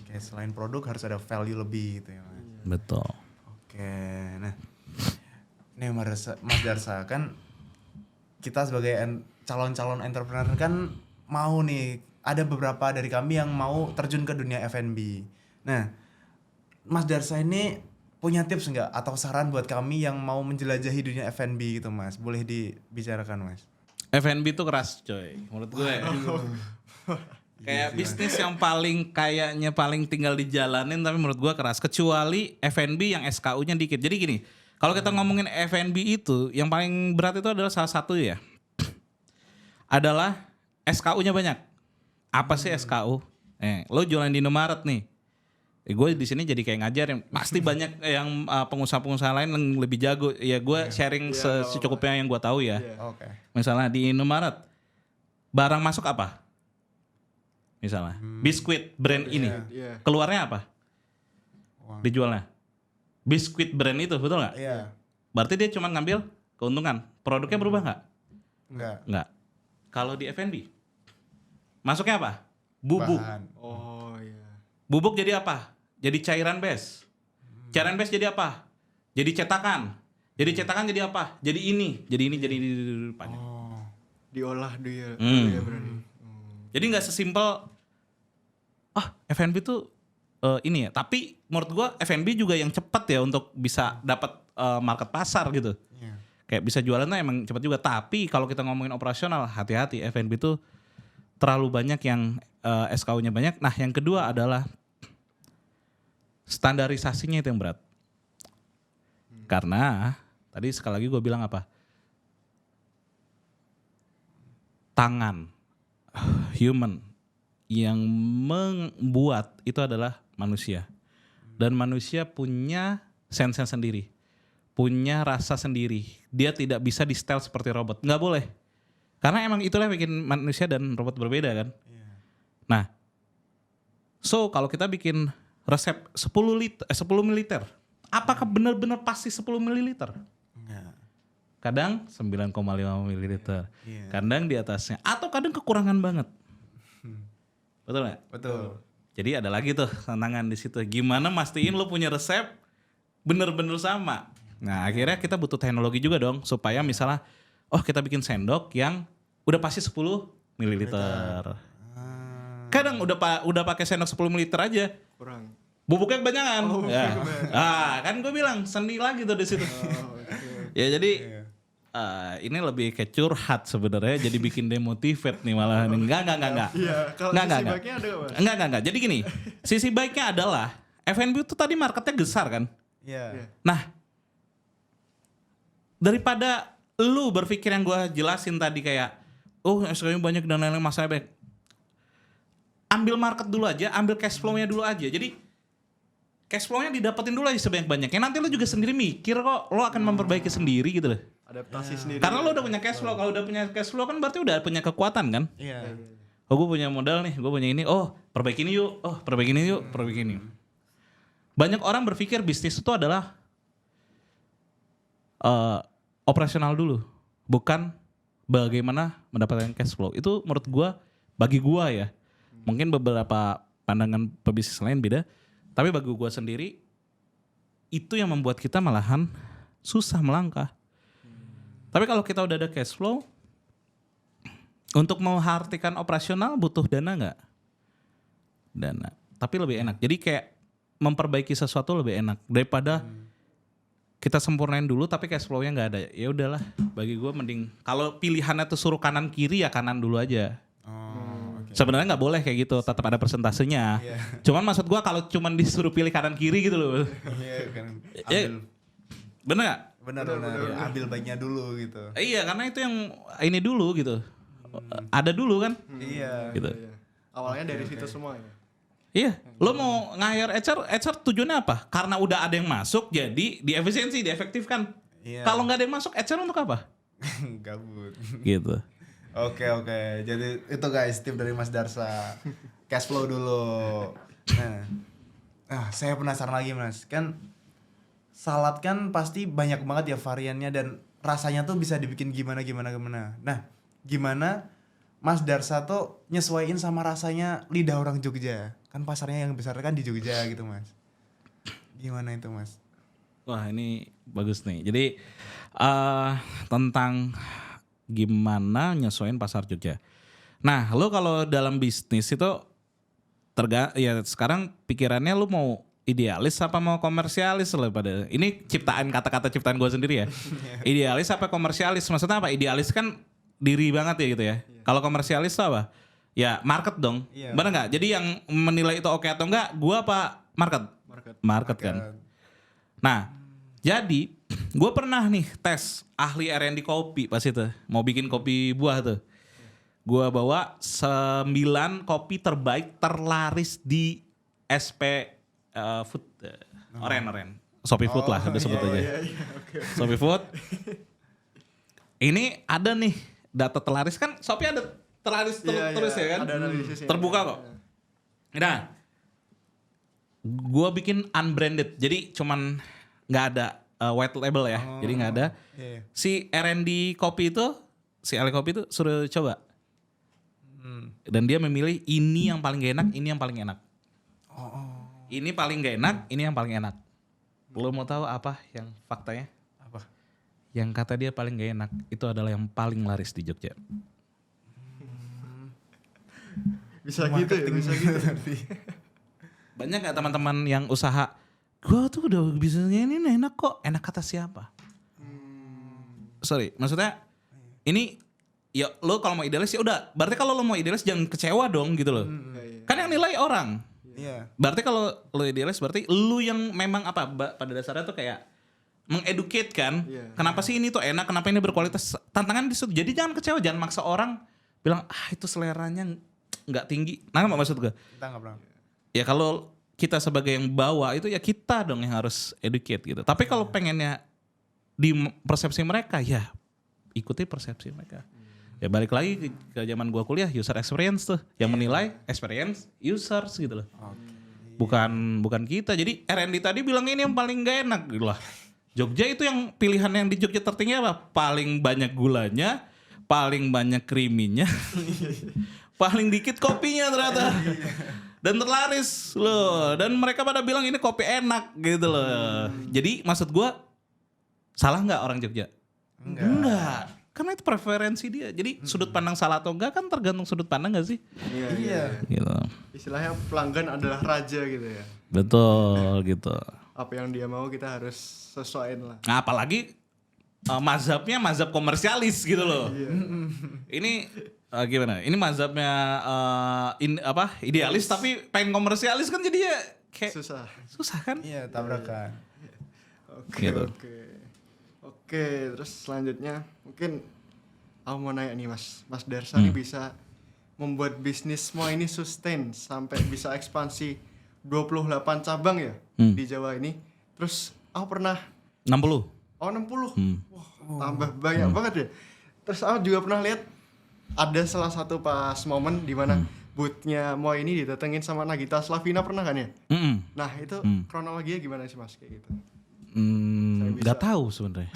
Oke, selain produk harus ada value lebih gitu ya Mas. Betul. Oke, nah nih Mas Darsa kan kita sebagai calon-calon entrepreneur kan mau nih, ada beberapa dari kami yang mau terjun ke dunia F&B. Nah, Mas Darsa ini punya tips nggak atau saran buat kami yang mau menjelajahi dunia F&B gitu Mas? Boleh dibicarakan Mas? F&B tuh keras coy, menurut gue. Kayak bisnis yang kayaknya paling tinggal dijalanin tapi menurut gue keras. Kecuali F&B yang SKU-nya dikit. Jadi gini, kalau kita ngomongin F&B itu, yang paling berat itu adalah salah satu ya, adalah SKU-nya banyak. Apa sih SKU? Lo jualan di Indomaret nih. Gue di sini jadi kayak ngajarin. Pasti banyak yang pengusaha-pengusaha lain yang lebih jago. Ya gue sharing secukupnya yang gue tahu ya. Oke. Misalnya di Indomaret, barang masuk apa? Misalnya biskuit brand ini, keluarnya apa? Dijualnya biskuit brand itu, betul nggak? Iya. Berarti dia cuma ngambil keuntungan. Produknya berubah nggak? Enggak. Kalau di F&B, masuknya apa? Bubuk. Bahan. Oh iya. Bubuk jadi apa? Jadi cairan bes. Cairan bes jadi apa? Jadi cetakan. Jadi cetakan jadi apa? Jadi ini. Jadi banyak. Oh. Diolah dia berarti. Jadi nggak sesimpel F&B tuh ini ya. Tapi menurut gua F&B juga yang cepat ya untuk bisa dapat market pasar gitu. Iya. Kayak bisa jualannya emang cepat juga. Tapi kalau kita ngomongin operasional, hati-hati. F&B tuh terlalu banyak yang SKU-nya banyak. Nah yang kedua adalah standarisasinya itu yang berat. Karena tadi sekali lagi gue bilang apa? Tangan, human, yang membuat itu adalah manusia. Dan manusia punya sense sendiri. Punya rasa sendiri. Dia tidak bisa di style seperti robot. Nggak boleh. Karena emang itulah yang bikin manusia dan robot berbeda kan. Nah, so kalau kita bikin resep 10 mililiter, apakah benar-benar pasti 10 mililiter? Enggak. Kadang 9,5 mililiter, Iya. kadang di atasnya, atau kadang kekurangan banget. Betul nggak? Betul. Jadi ada lagi tuh tantangan di situ. Gimana mastiin lo punya resep bener-bener sama. Nah akhirnya kita butuh teknologi juga dong supaya misalnya kita bikin sendok yang udah pasti 10 mililiter. Kadang udah pakai sendok 10 mililiter aja. Kurang. Bubuknya kebanyakan. Kan gue bilang seni lagi tuh di situ. Ya jadi ini lebih ke curhat sebenarnya, jadi bikin demotivate nih malah. Enggak. Iya, kalau Enggak. sisi baiknya ada Mas? Enggak. Jadi gini, sisi baiknya adalah F&B itu tadi marketnya besar kan. Iya. Nah, daripada lu berpikir yang gue jelasin tadi kayak, SKU banyak dan lain-lain masalah banyak. Ambil market dulu aja, ambil cash flow-nya dulu aja. Jadi cash flow-nya didapetin dulu aja sebanyak-banyaknya. Nanti lu juga sendiri mikir kok, lo akan memperbaiki sendiri gitu loh. Adaptasi sendiri. Karena lo udah punya cash flow. Kalau udah punya cash flow kan berarti udah punya kekuatan kan. Iya. Gue punya modal nih, gue punya ini. Perbaiki ini yuk. Perbaiki ini yuk. Banyak orang berpikir bisnis itu adalah operasional dulu, bukan bagaimana mendapatkan cash flow. Itu menurut gue, bagi gue ya, mungkin beberapa pandangan pebisnis lain beda, tapi bagi gue sendiri itu yang membuat kita malahan susah melangkah. Tapi kalau kita udah ada cash flow, untuk menghartikan operasional butuh dana nggak? Dana, tapi lebih enak. Jadi kayak memperbaiki sesuatu lebih enak daripada kita sempurnain dulu tapi cash flow-nya nggak ada. Ya udahlah, bagi gue mending kalau pilihannya tuh suruh kanan kiri ya kanan dulu aja. Oke. Sebenarnya nggak boleh kayak gitu, tetap ada persentasenya. Iya. Cuman maksud gue kalau cuman disuruh pilih kanan kiri gitu loh. Iya kan. Ya, bener gak? Benar. Ambil baiknya dulu gitu. Iya, karena itu yang ini dulu gitu. Ada dulu kan? Iya. Gitu. Iya. Awalnya dari situ semua ya. Iya, lo mau nge-hire HR tujuannya apa? Karena udah ada yang masuk, jadi diefisiensi, diefektifkan. Iya. Kalau nggak ada yang masuk, HR untuk apa? Gabut. Gitu. Oke. Jadi itu guys tip dari Mas Darsa. Cash flow dulu. Saya penasaran lagi Mas. Kan salad kan pasti banyak banget ya variannya dan rasanya tuh bisa dibikin gimana. Nah, gimana Mas Darsa tuh nyesuaiin sama rasanya lidah orang Jogja? Kan pasarnya yang besar kan di Jogja gitu Mas. Gimana itu Mas? Wah, ini bagus nih. Jadi tentang gimana nyesuaiin pasar Jogja. Nah, lo kalau dalam bisnis itu ya sekarang pikirannya lo mau idealis apa mau komersialis lah pada. Ini kata-kata ciptaan gue sendiri ya. Idealis apa komersialis? Maksudnya apa? Idealis kan diri banget ya gitu ya. Kalau komersialis tuh apa? Ya market dong. Iya. Bener nggak? Jadi yang menilai itu oke atau enggak, gua apa market? Market kan. Nah, jadi gue pernah nih tes ahli R&D kopi pas itu. Mau bikin kopi buah tuh. Gua bawa 9 kopi terbaik terlaris di SP Food. Oren. Shopee Food lah udah sebut aja. Iya, oke. Shopee Food. Ini ada nih data terlaris kan Shopee ada terlaris terus ya kan? Ada analisisnya. Terbuka kok. Nah, gue bikin unbranded, jadi cuman nggak ada white label ya, jadi nggak ada. Iya. Si R&D kopi itu, si ahli kopi itu suruh coba, dan dia memilih ini yang paling gak enak, ini yang paling enak. Ini paling gak enak, ini yang paling enak. Lo mau tahu apa yang faktanya? Apa? Yang kata dia paling gak enak itu adalah yang paling laris di Jogja. Bisa gitu ya, bisa gitu. Banyak gak teman-teman yang usaha, gue tuh udah bisnisnya ini enak kok, enak kata siapa? Sorry, maksudnya ini ya lo kalau mau idealis ya udah, berarti kalau lo mau idealis jangan kecewa dong gitu loh. Kan yang nilai orang. Iya. Berarti kalau lo idealis berarti lo yang memang apa pada dasarnya tuh kayak mengeducate kan. Iya. Kenapa sih ini tuh enak, kenapa ini berkualitas? Tantangan di situ. Jadi jangan kecewa, jangan maksa orang bilang itu seleranya nggak tinggi. Nah, maksud gue. Kita nggak pernah. Ya kalau kita sebagai yang bawa itu ya kita dong yang harus educate gitu. Tapi kalau pengennya di persepsi mereka ya ikuti persepsi mereka. Ya balik lagi ke zaman gua kuliah, user experience tuh yang menilai experience users gitu loh. Bukan kita. Jadi R&D tadi bilang ini yang paling gak enak gitu lah. Jogja itu yang pilihan yang di Jogja tertinggi apa? Paling banyak gulanya, paling banyak creaminya, paling dikit kopinya ternyata. Dan terlaris loh. Dan mereka pada bilang ini kopi enak gitu loh. Jadi maksud gua salah nggak orang Jogja? Enggak. Karena itu preferensi dia. Jadi sudut pandang salah atau enggak kan tergantung sudut pandang gak sih? Iya. Gitu. Istilahnya pelanggan adalah raja gitu ya. Betul gitu. Apa yang dia mau kita harus sesuaiin lah. Nah, apalagi mazhabnya mazhab komersialis gitu loh. Ini gimana? Ini mazhabnya idealis tapi pengen komersialis kan jadi ya kayak susah kan? Iya, tabrakan. Oke, Gitu. Oke, terus selanjutnya mungkin aku mau nanya nih Mas Darsa nih bisa membuat bisnis semua ini sustain sampai bisa ekspansi 28 cabang ya di Jawa ini. Terus aku pernah 60. Oh 60. Wah, tambah banyak banget ya. Terus aku juga pernah lihat ada salah satu pas momen di mana booth-nya Mo ini didatengin sama Nagita Slavina, pernah kan ya? Nah, itu kronologinya gimana sih Mas kayak gitu? Nggak tahu sebenarnya.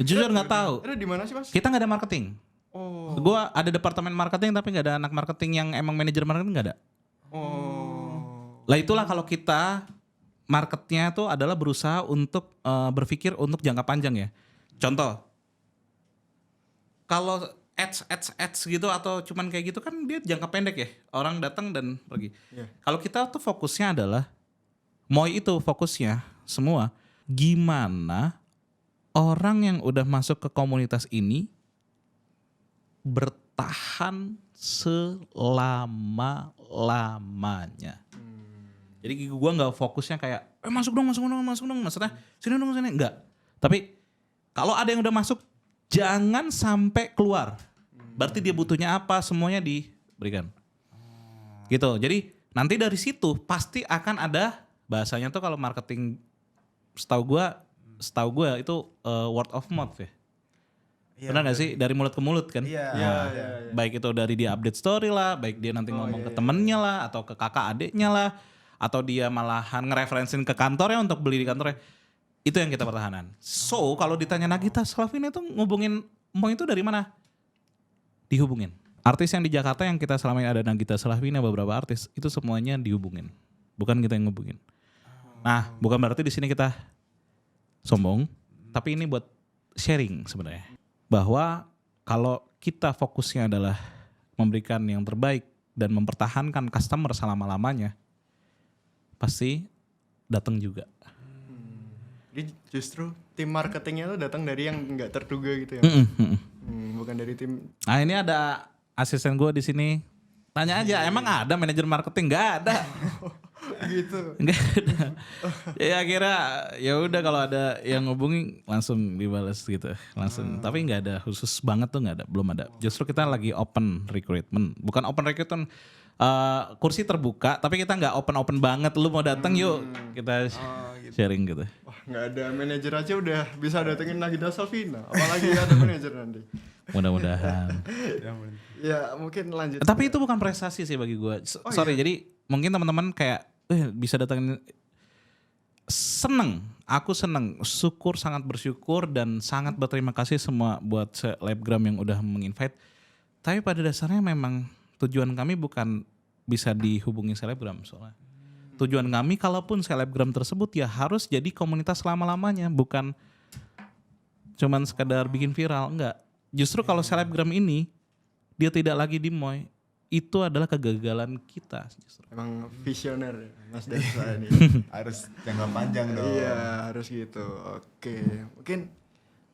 Jujur nggak tahu. Itu di mana sih Mas? Kita nggak ada marketing. Oh. Gua ada departemen marketing tapi nggak ada anak marketing yang emang manajer marketing nggak ada. Oh. Lah itulah kalau kita marketnya tuh adalah berusaha untuk berpikir untuk jangka panjang ya. Contoh, kalau ads gitu atau cuman kayak gitu kan dia jangka pendek ya. Orang datang dan pergi. Yeah. Kalau kita tuh fokusnya adalah Moi itu fokusnya semua gimana orang yang udah masuk ke komunitas ini bertahan selama-lamanya. Jadi gue nggak fokusnya kayak masuk dong, maksudnya sini dong, enggak. Tapi kalau ada yang udah masuk, jangan sampai keluar. Berarti dia butuhnya apa, semuanya diberikan. Gitu. Jadi nanti dari situ pasti akan ada bahasanya tuh kalau marketing, setahu gue itu word of mouth ya. Iya, Benar gak sih? Dari mulut ke mulut kan? Iya. Baik itu dari dia update story lah, baik dia nanti ngomong ke temennya lah, atau ke kakak adiknya lah, atau dia malahan ngereferensin ke kantornya untuk beli di kantornya. Itu yang kita pertahanan. So kalau ditanya Nagita Slavina itu ngubungin Moy itu dari mana? Dihubungin. Artis yang di Jakarta yang kita selama ini ada Nagita Slavina, beberapa artis itu semuanya dihubungin. Bukan kita yang ngubungin. Nah, bukan berarti di sini kita sombong, tapi ini buat sharing sebenarnya. Bahwa kalau kita fokusnya adalah memberikan yang terbaik dan mempertahankan customer selama-lamanya, pasti datang juga. Jadi justru tim marketingnya tuh datang dari yang nggak terduga gitu ya. Bukan dari tim. Nah ini ada asisten gue di sini. Tanya aja, emang ada manajer marketing? Nggak ada. Gitu. Nggak ada. Ya kira ya udah kalau ada yang ngubungi langsung dibalas gitu, langsung. Tapi nggak ada khusus banget tuh, nggak ada, belum ada. Justru kita lagi open recruitment, bukan open recruitment. Kursi terbuka, tapi kita nggak open banget. Lu mau datang yuk, kita sharing gitu. Wah, nggak ada manajer aja udah bisa datengin Nagita Slavina. Apalagi ada manajer nanti. Mudah-mudahan. Ya mungkin lanjut. Tapi itu bukan prestasi sih bagi gue. Sorry, jadi mungkin teman-teman kayak bisa datangin. Aku seneng, sangat bersyukur dan sangat berterima kasih semua buat selebgram yang udah menginvite. Tapi pada dasarnya memang tujuan kami bukan bisa dihubungi selebgram soalnya. Tujuan kami kalaupun selebgram tersebut ya harus jadi komunitas selama-lamanya, bukan cuman sekadar bikin viral, enggak. Justru kalau selebgram ini dia tidak lagi di Moy, itu adalah kegagalan kita justru. Emang visioner ya, Mas Darsa ini. Harus jangka panjang dong. Iya, harus gitu. Oke, mungkin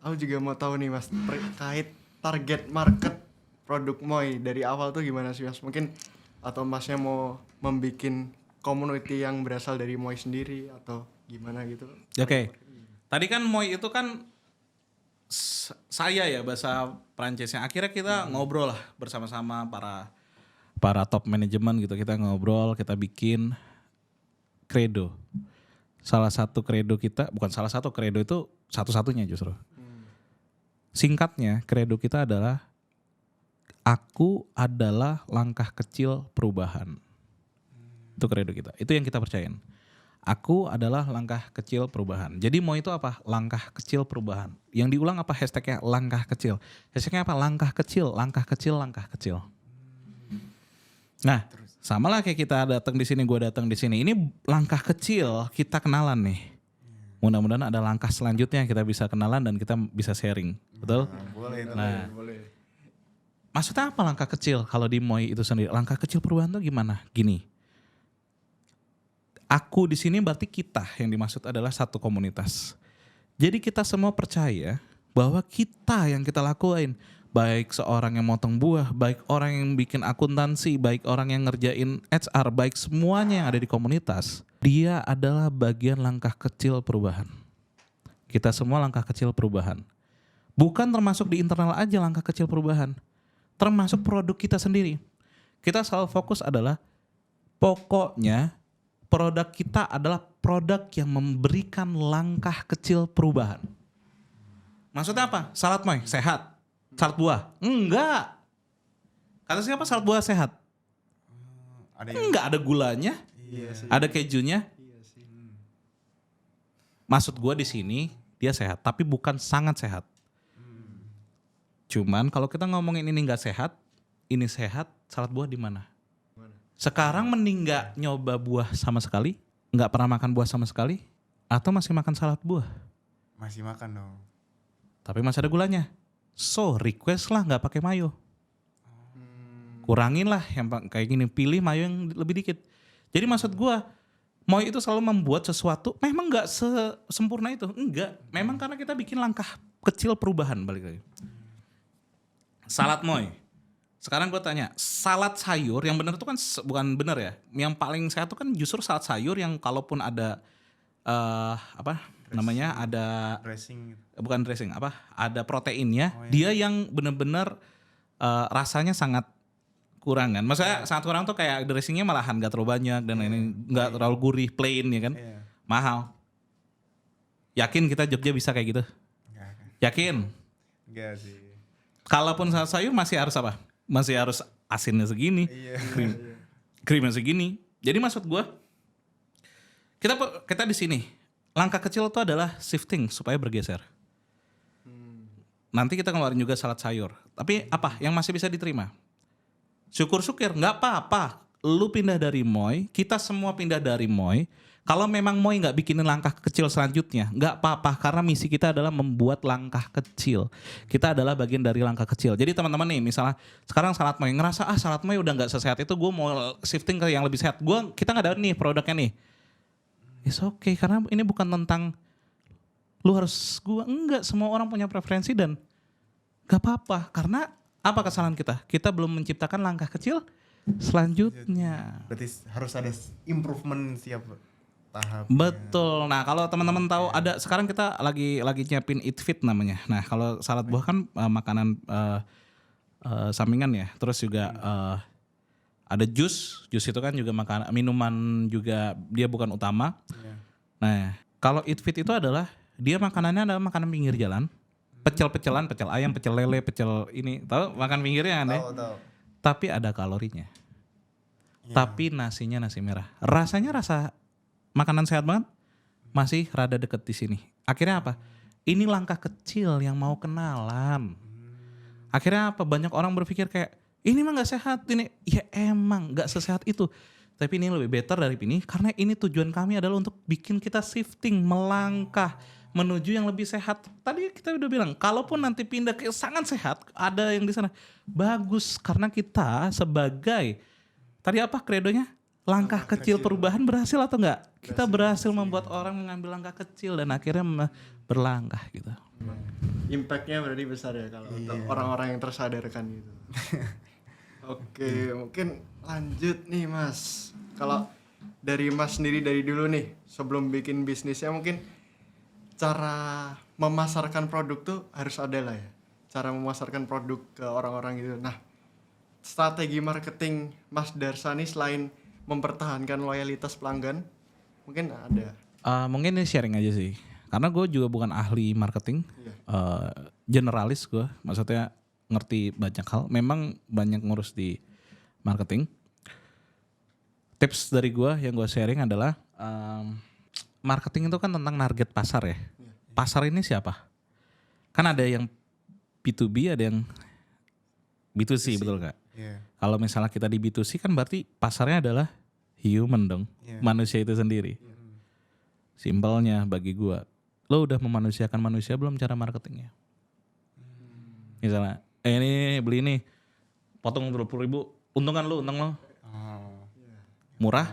aku juga mau tahu nih Mas, terkait target market produk Moy dari awal tuh gimana sih Mas? Mungkin atau Masnya mau membikin community yang berasal dari Moy sendiri atau gimana gitu? Oke. Tadi kan Moy itu kan saya ya bahasa Prancisnya. Akhirnya kita ngobrol lah bersama-sama para top manajemen gitu. Kita ngobrol, kita bikin credo. Salah satu credo kita, bukan salah satu, credo itu satu-satunya justru. Singkatnya, credo kita adalah aku adalah langkah kecil perubahan. Itu credo kita. Itu yang kita percayain. Aku adalah langkah kecil perubahan. Jadi mau itu apa? Langkah kecil perubahan. Yang diulang apa hashtagnya? Langkah kecil. Hashtagnya apa? Langkah kecil, langkah kecil, langkah kecil. Nah, sama lah kayak kita datang di sini, gue datang di sini. Ini langkah kecil, kita kenalan nih. Mudah-mudahan ada langkah selanjutnya kita bisa kenalan dan kita bisa sharing. Betul? Boleh itu. Nah, Boleh. maksudnya apa langkah kecil kalau di Moy itu sendiri? Langkah kecil perubahan tuh gimana? Gini. Aku di sini berarti kita yang dimaksud adalah satu komunitas. Jadi kita semua percaya bahwa kita yang kita lakuin, baik seorang yang motong buah, baik orang yang bikin akuntansi, baik orang yang ngerjain HR, baik semuanya yang ada di komunitas, dia adalah bagian langkah kecil perubahan. Kita semua langkah kecil perubahan. Bukan termasuk di internal aja langkah kecil perubahan, termasuk produk kita sendiri. Kita selalu fokus adalah pokoknya produk kita adalah produk yang memberikan langkah kecil perubahan. Maksudnya apa? Salad Moy, sehat. Salad buah? Enggak. Kata siapa salad buah sehat? Enggak, ada gulanya. Iya sih. Ada kejunya. Iya sih. Maksud gue di sini dia sehat, tapi bukan sangat sehat. Cuman kalau kita ngomongin ini nggak sehat, ini sehat, salad buah di mana? Sekarang mending nggak nyoba buah sama sekali, nggak pernah makan buah sama sekali, atau masih makan salad buah, Masih makan dong. tapi masih ada gulanya. So request lah nggak pakai mayo. Kurangin lah yang kayak gini, pilih mayo yang lebih dikit. Jadi maksud gue Moi itu selalu membuat sesuatu memang nggak sempurna itu, enggak. Memang karena kita bikin langkah kecil perubahan balik lagi. Salad Moi. Sekarang gue tanya, salad sayur yang benar itu kan bukan benar ya. Yang paling sehat itu kan justru salad sayur yang kalaupun ada namanya ada Dressing gitu. bukan dressing ada proteinnya, dia yang benar-benar rasanya sangat kurang kan. Maksudnya sangat kurang tuh kayak dressingnya malahan gak terlalu banyak dan ini gak terlalu gurih, plain ya kan. Iya. Mahal. Yakin kita Jogja bisa kayak gitu? Enggak. Yakin? Enggak sih. Kalaupun salad sayur masih harus apa? Masih harus asinnya segini, Iya. krimnya segini. Jadi maksud gue, kita di sini. Langkah kecil itu adalah shifting supaya bergeser. Nanti kita keluarin juga salad sayur. Tapi apa yang masih bisa diterima? Syukur-syukur, nggak apa-apa. Lu pindah dari Moi, kita semua pindah dari Moi. Kalau memang Moi nggak bikinin langkah kecil selanjutnya, nggak apa-apa. Karena misi kita adalah membuat langkah kecil. Kita adalah bagian dari langkah kecil. Jadi teman-teman nih, misalnya sekarang salad Moi ngerasa salad Moi udah nggak sesehat itu, gue mau shifting ke yang lebih sehat. Kita nggak ada nih produknya nih. It's okay, karena ini bukan tentang lu harus enggak, semua orang punya preferensi dan gak apa-apa. Karena apa kesalahan kita? Kita belum menciptakan langkah kecil selanjutnya. Berarti harus ada improvement setiap tahap. Betul. Nah, kalau teman-teman tahu ada sekarang kita lagi nyiapin Eat Fit namanya. Nah, kalau salad buah kan makanan sampingan ya. Terus juga ada jus itu kan juga makanan, minuman juga dia bukan utama. Nah, kalau Eat Fit itu adalah dia makanannya adalah makanan pinggir jalan. Pecel-pecelan, pecel ayam, pecel lele, pecel ini. Tahu makan pinggirnya kan ya? Tahu. Tapi ada kalorinya. Tapi nasinya nasi merah. Rasanya rasa makanan sehat banget. Masih rada deket di sini. Akhirnya apa? Ini langkah kecil yang mau kenalan. Akhirnya apa? Banyak orang berpikir kayak ini mah gak sehat. Ini ya emang gak sesehat itu. Tapi ini lebih better dari ini. Karena ini tujuan kami adalah untuk bikin kita shifting, melangkah menuju yang lebih sehat. Tadi kita udah bilang, kalaupun nanti pindah ke sangat sehat, ada yang di sana. Bagus, karena kita sebagai, tadi apa kredonya? Langkah kecil perubahan berhasil atau enggak? Kita berhasil membuat orang mengambil langkah kecil dan akhirnya berlangkah gitu. Impactnya berarti besar ya kalau untuk orang-orang yang tersadarkan gitu. Oke, mungkin lanjut nih Mas. Kalau dari Mas sendiri dari dulu nih, sebelum bikin bisnisnya mungkin cara memasarkan produk tuh harus ada lah ya. Cara memasarkan produk ke orang-orang gitu. Nah, strategi marketing Mas Darsani selain mempertahankan loyalitas pelanggan, mungkin ada. Mungkin ini sharing aja sih. Karena gue juga bukan ahli marketing. Generalis gue. Maksudnya ngerti banyak hal. Memang banyak ngurus di marketing. Tips dari gue yang gue sharing adalah marketing itu kan tentang target pasar ya. Pasar ini siapa? Kan ada yang B2B, ada yang B2C, betul gak? Kalau misalnya kita di B2C kan berarti pasarnya adalah human dong. Manusia itu sendiri. Simpelnya bagi gue. Lo udah memanusiakan manusia belum cara marketingnya? Misalnya, ini beli ini, potong 20.000, untung lo. Murah?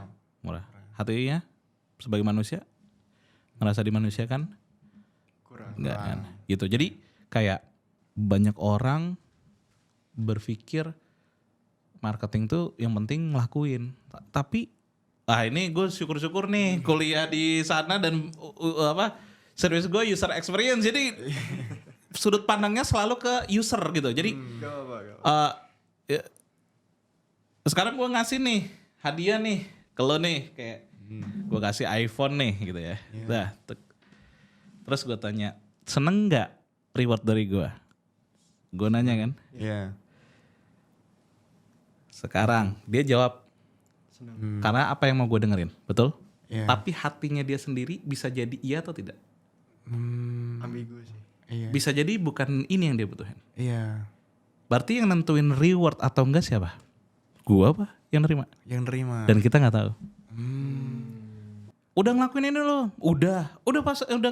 Hatinya sebagai manusia ngerasa dimanusiakan? Kurang. Enggak kan? Gitu. Jadi kayak banyak orang berpikir marketing tuh yang penting ngelakuin. Tapi ini gue syukur-syukur nih kuliah di sana dan serius gue user experience. Jadi sudut pandangnya selalu ke user gitu. Jadi sekarang gue ngasih nih hadiah nih ke lo nih kayak gue kasih iPhone nih gitu ya. Terus gue tanya, seneng nggak reward dari gue? Gue nanya kan. Sekarang dia jawab, karena apa yang mau gue dengerin, betul? Tapi hatinya dia sendiri bisa jadi iya atau tidak? Ambigu sih. Bisa jadi bukan ini yang dia butuhin. Iya. Berarti yang nentuin reward atau enggak siapa? Gua apa? Yang nerima. Yang nerima. Dan kita nggak tahu. Udah ngelakuin ini lo, udah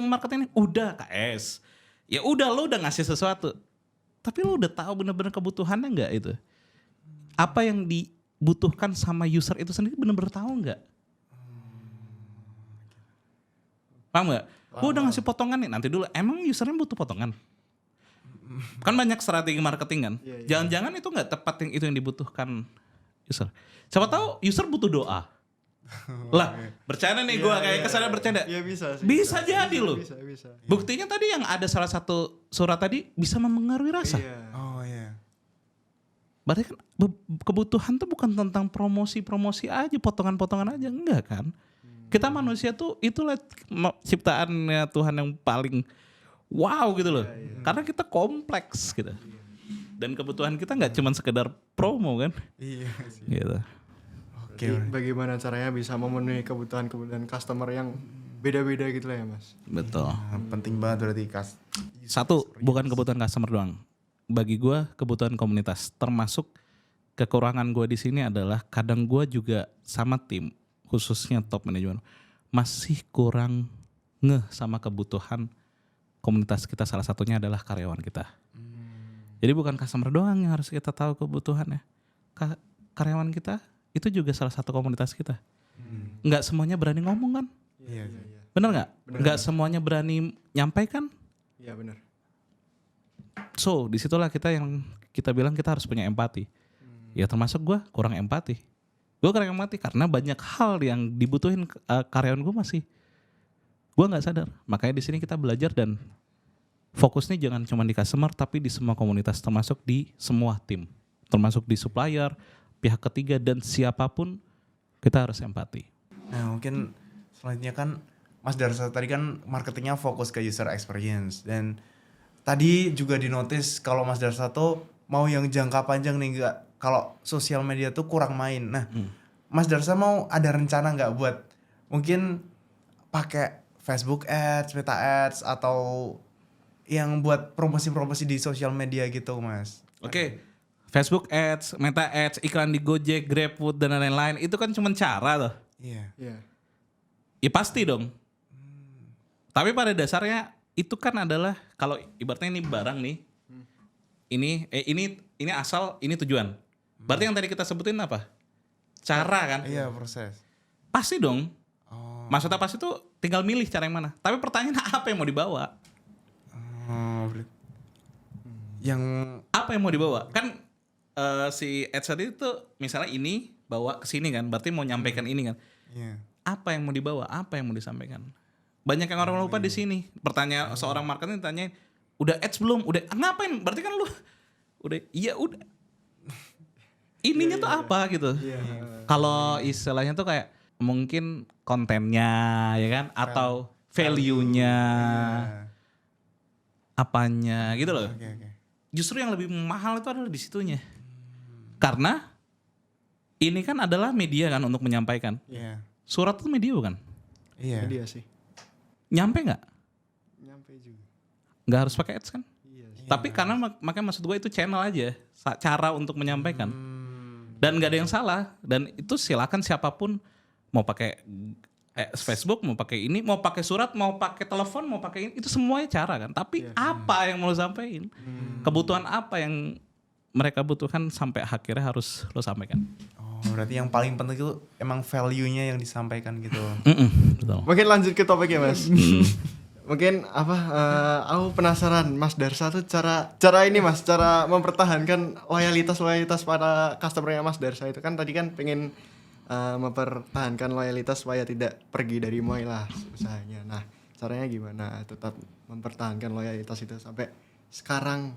marketing ini, udah KS. Ya udah lo udah ngasih sesuatu. Tapi lo udah tahu bener-bener kebutuhannya nggak itu? Apa yang dibutuhkan sama user itu sendiri bener-bener tahu nggak? Paham nggak? Gue udah ngasih potongan nih, nanti dulu. Emang usernya butuh potongan? Kan banyak strategi marketing kan. Jangan-jangan itu nggak tepat itu yang dibutuhkan user. Siapa tahu user butuh doa. Lah, bercanda nih gue kayak kesannya bercanda. Iya bisa sih. Bisa jadi loh. Bisa. Buktinya tadi yang ada salah satu surat tadi bisa mempengaruhi rasa. Iya. Oh iya. Berarti kan kebutuhan tuh bukan tentang promosi-promosi aja, potongan-potongan aja, enggak kan? Kita manusia tuh itulah ciptaannya Tuhan yang paling wow gitu loh. Karena kita kompleks gitu. Dan kebutuhan kita nggak cuma sekedar promo kan? Iya sih. Gitu. Oke. Jadi bagaimana caranya bisa memenuhi kebutuhan customer yang beda-beda gitu lah ya Mas. Betul. Nah, penting banget berarti Satu, bukan kebutuhan customer doang. Bagi gue kebutuhan komunitas. Termasuk kekurangan gue di sini adalah kadang gue juga sama tim, khususnya top manajemen, masih kurang ngeh sama kebutuhan komunitas kita. Salah satunya adalah karyawan kita. Jadi bukan customer doang yang harus kita tahu kebutuhannya. Karyawan kita itu juga salah satu komunitas kita. Nggak semuanya berani ngomong kan? Iya. Bener nggak? Nggak semuanya berani nyampaikan. Iya benar. So disitulah kita bilang kita harus punya empati. Ya termasuk gue kurang empati. Gue kurang empati karena banyak hal yang dibutuhin karyawan gue masih gue nggak sadar. Makanya di sini kita belajar dan fokusnya jangan cuma di customer tapi di semua komunitas, termasuk di semua tim, termasuk di supplier, pihak ketiga dan siapapun kita harus empati. Nah mungkin selanjutnya kan Mas Darsa tadi kan marketingnya fokus ke user experience, dan tadi juga dinotis kalau Mas Darsa tuh mau yang jangka panjang nih, nggak kalau sosial media tuh kurang main. Nah Mas Darsa mau ada rencana nggak buat mungkin pakai Facebook Ads, Meta Ads, atau yang buat promosi-promosi di sosial media gitu Mas? Oke. Facebook Ads, Meta Ads, iklan di Gojek, GrabFood dan lain-lain itu kan cuma cara loh. Iya. Iya. Ya pasti dong. Tapi pada dasarnya itu kan adalah kalau ibaratnya ini barang nih. Ini asal, ini tujuan. Berarti yang tadi kita sebutin apa? Cara kan? Iya, proses. Pasti dong. Oh. Maksudnya pasti tuh tinggal milih cara yang mana. Tapi pertanyaannya apa yang mau dibawa? Yang Apa yang mau dibawa? Kan si ads tadi itu misalnya ini bawa ke sini kan, berarti mau nyampaikan ini kan. iya. Apa yang mau dibawa? Apa yang mau disampaikan? Banyak yang orang lupa di sini. Pertanyaan seorang marketing tanya, udah ads belum? Udah ngapain? Berarti kan lu udah iya udah. Ininya tuh apa gitu? Kalau istilahnya tuh kayak mungkin kontennya ya kan, atau value-nya, apanya gitu loh. Oke. Justru yang lebih mahal itu adalah di situnya. Karena ini kan adalah media kan untuk menyampaikan. Iya. Surat itu media bukan? Iya. Dia sih. Nyampe nggak? Nyampe juga. Nggak harus pakai ads kan? Iya sih. Tapi karena makanya maksud gue itu channel aja, cara untuk menyampaikan. Dan nggak ada yang salah. Dan itu silakan siapapun mau pakai Facebook, mau pakai ini, mau pakai surat, mau pakai telepon, mau pakai ini, itu semuanya cara kan. Tapi apa yang mau lo sampaikan? Kebutuhan apa yang mereka butuhkan sampai akhirnya harus lo sampaikan. Oh, berarti yang paling penting itu emang value-nya yang disampaikan gitu. Betul. Mungkin lanjut ke topiknya Mas. Mungkin aku penasaran Mas Darsa tuh cara ini Mas, cara mempertahankan loyalitas para customer-nya Mas Darsa itu kan tadi kan pengen mempertahankan loyalitas supaya tidak pergi dari Moy lah usahanya. Nah, caranya gimana tetap mempertahankan loyalitas itu sampai sekarang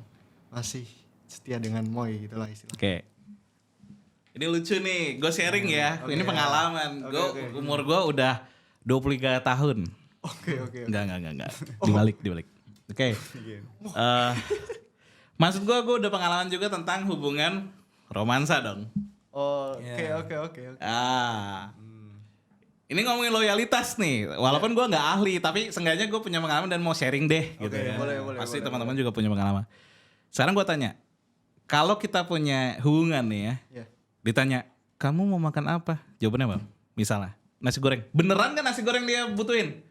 masih setia dengan Moy gitulah istilahnya. Oke. Ini lucu nih, gue sharing ya. Ini pengalaman. Umur gue udah 23 tahun. Oke. Enggak. Dibalik. Oke. Maksud gue udah pengalaman juga tentang hubungan romansa dong. Oke. Ini ngomongin loyalitas nih. Walaupun gue nggak ahli, tapi seenggaknya gue punya pengalaman dan mau sharing deh. Gitu ya. boleh, Pasti teman-teman juga punya pengalaman. Sekarang gue tanya, kalau kita punya hubungan nih ya, Iya. ditanya, kamu mau makan apa? Jawabannya apa? Misalnya, nasi goreng. Beneran kan nasi goreng dia butuhin?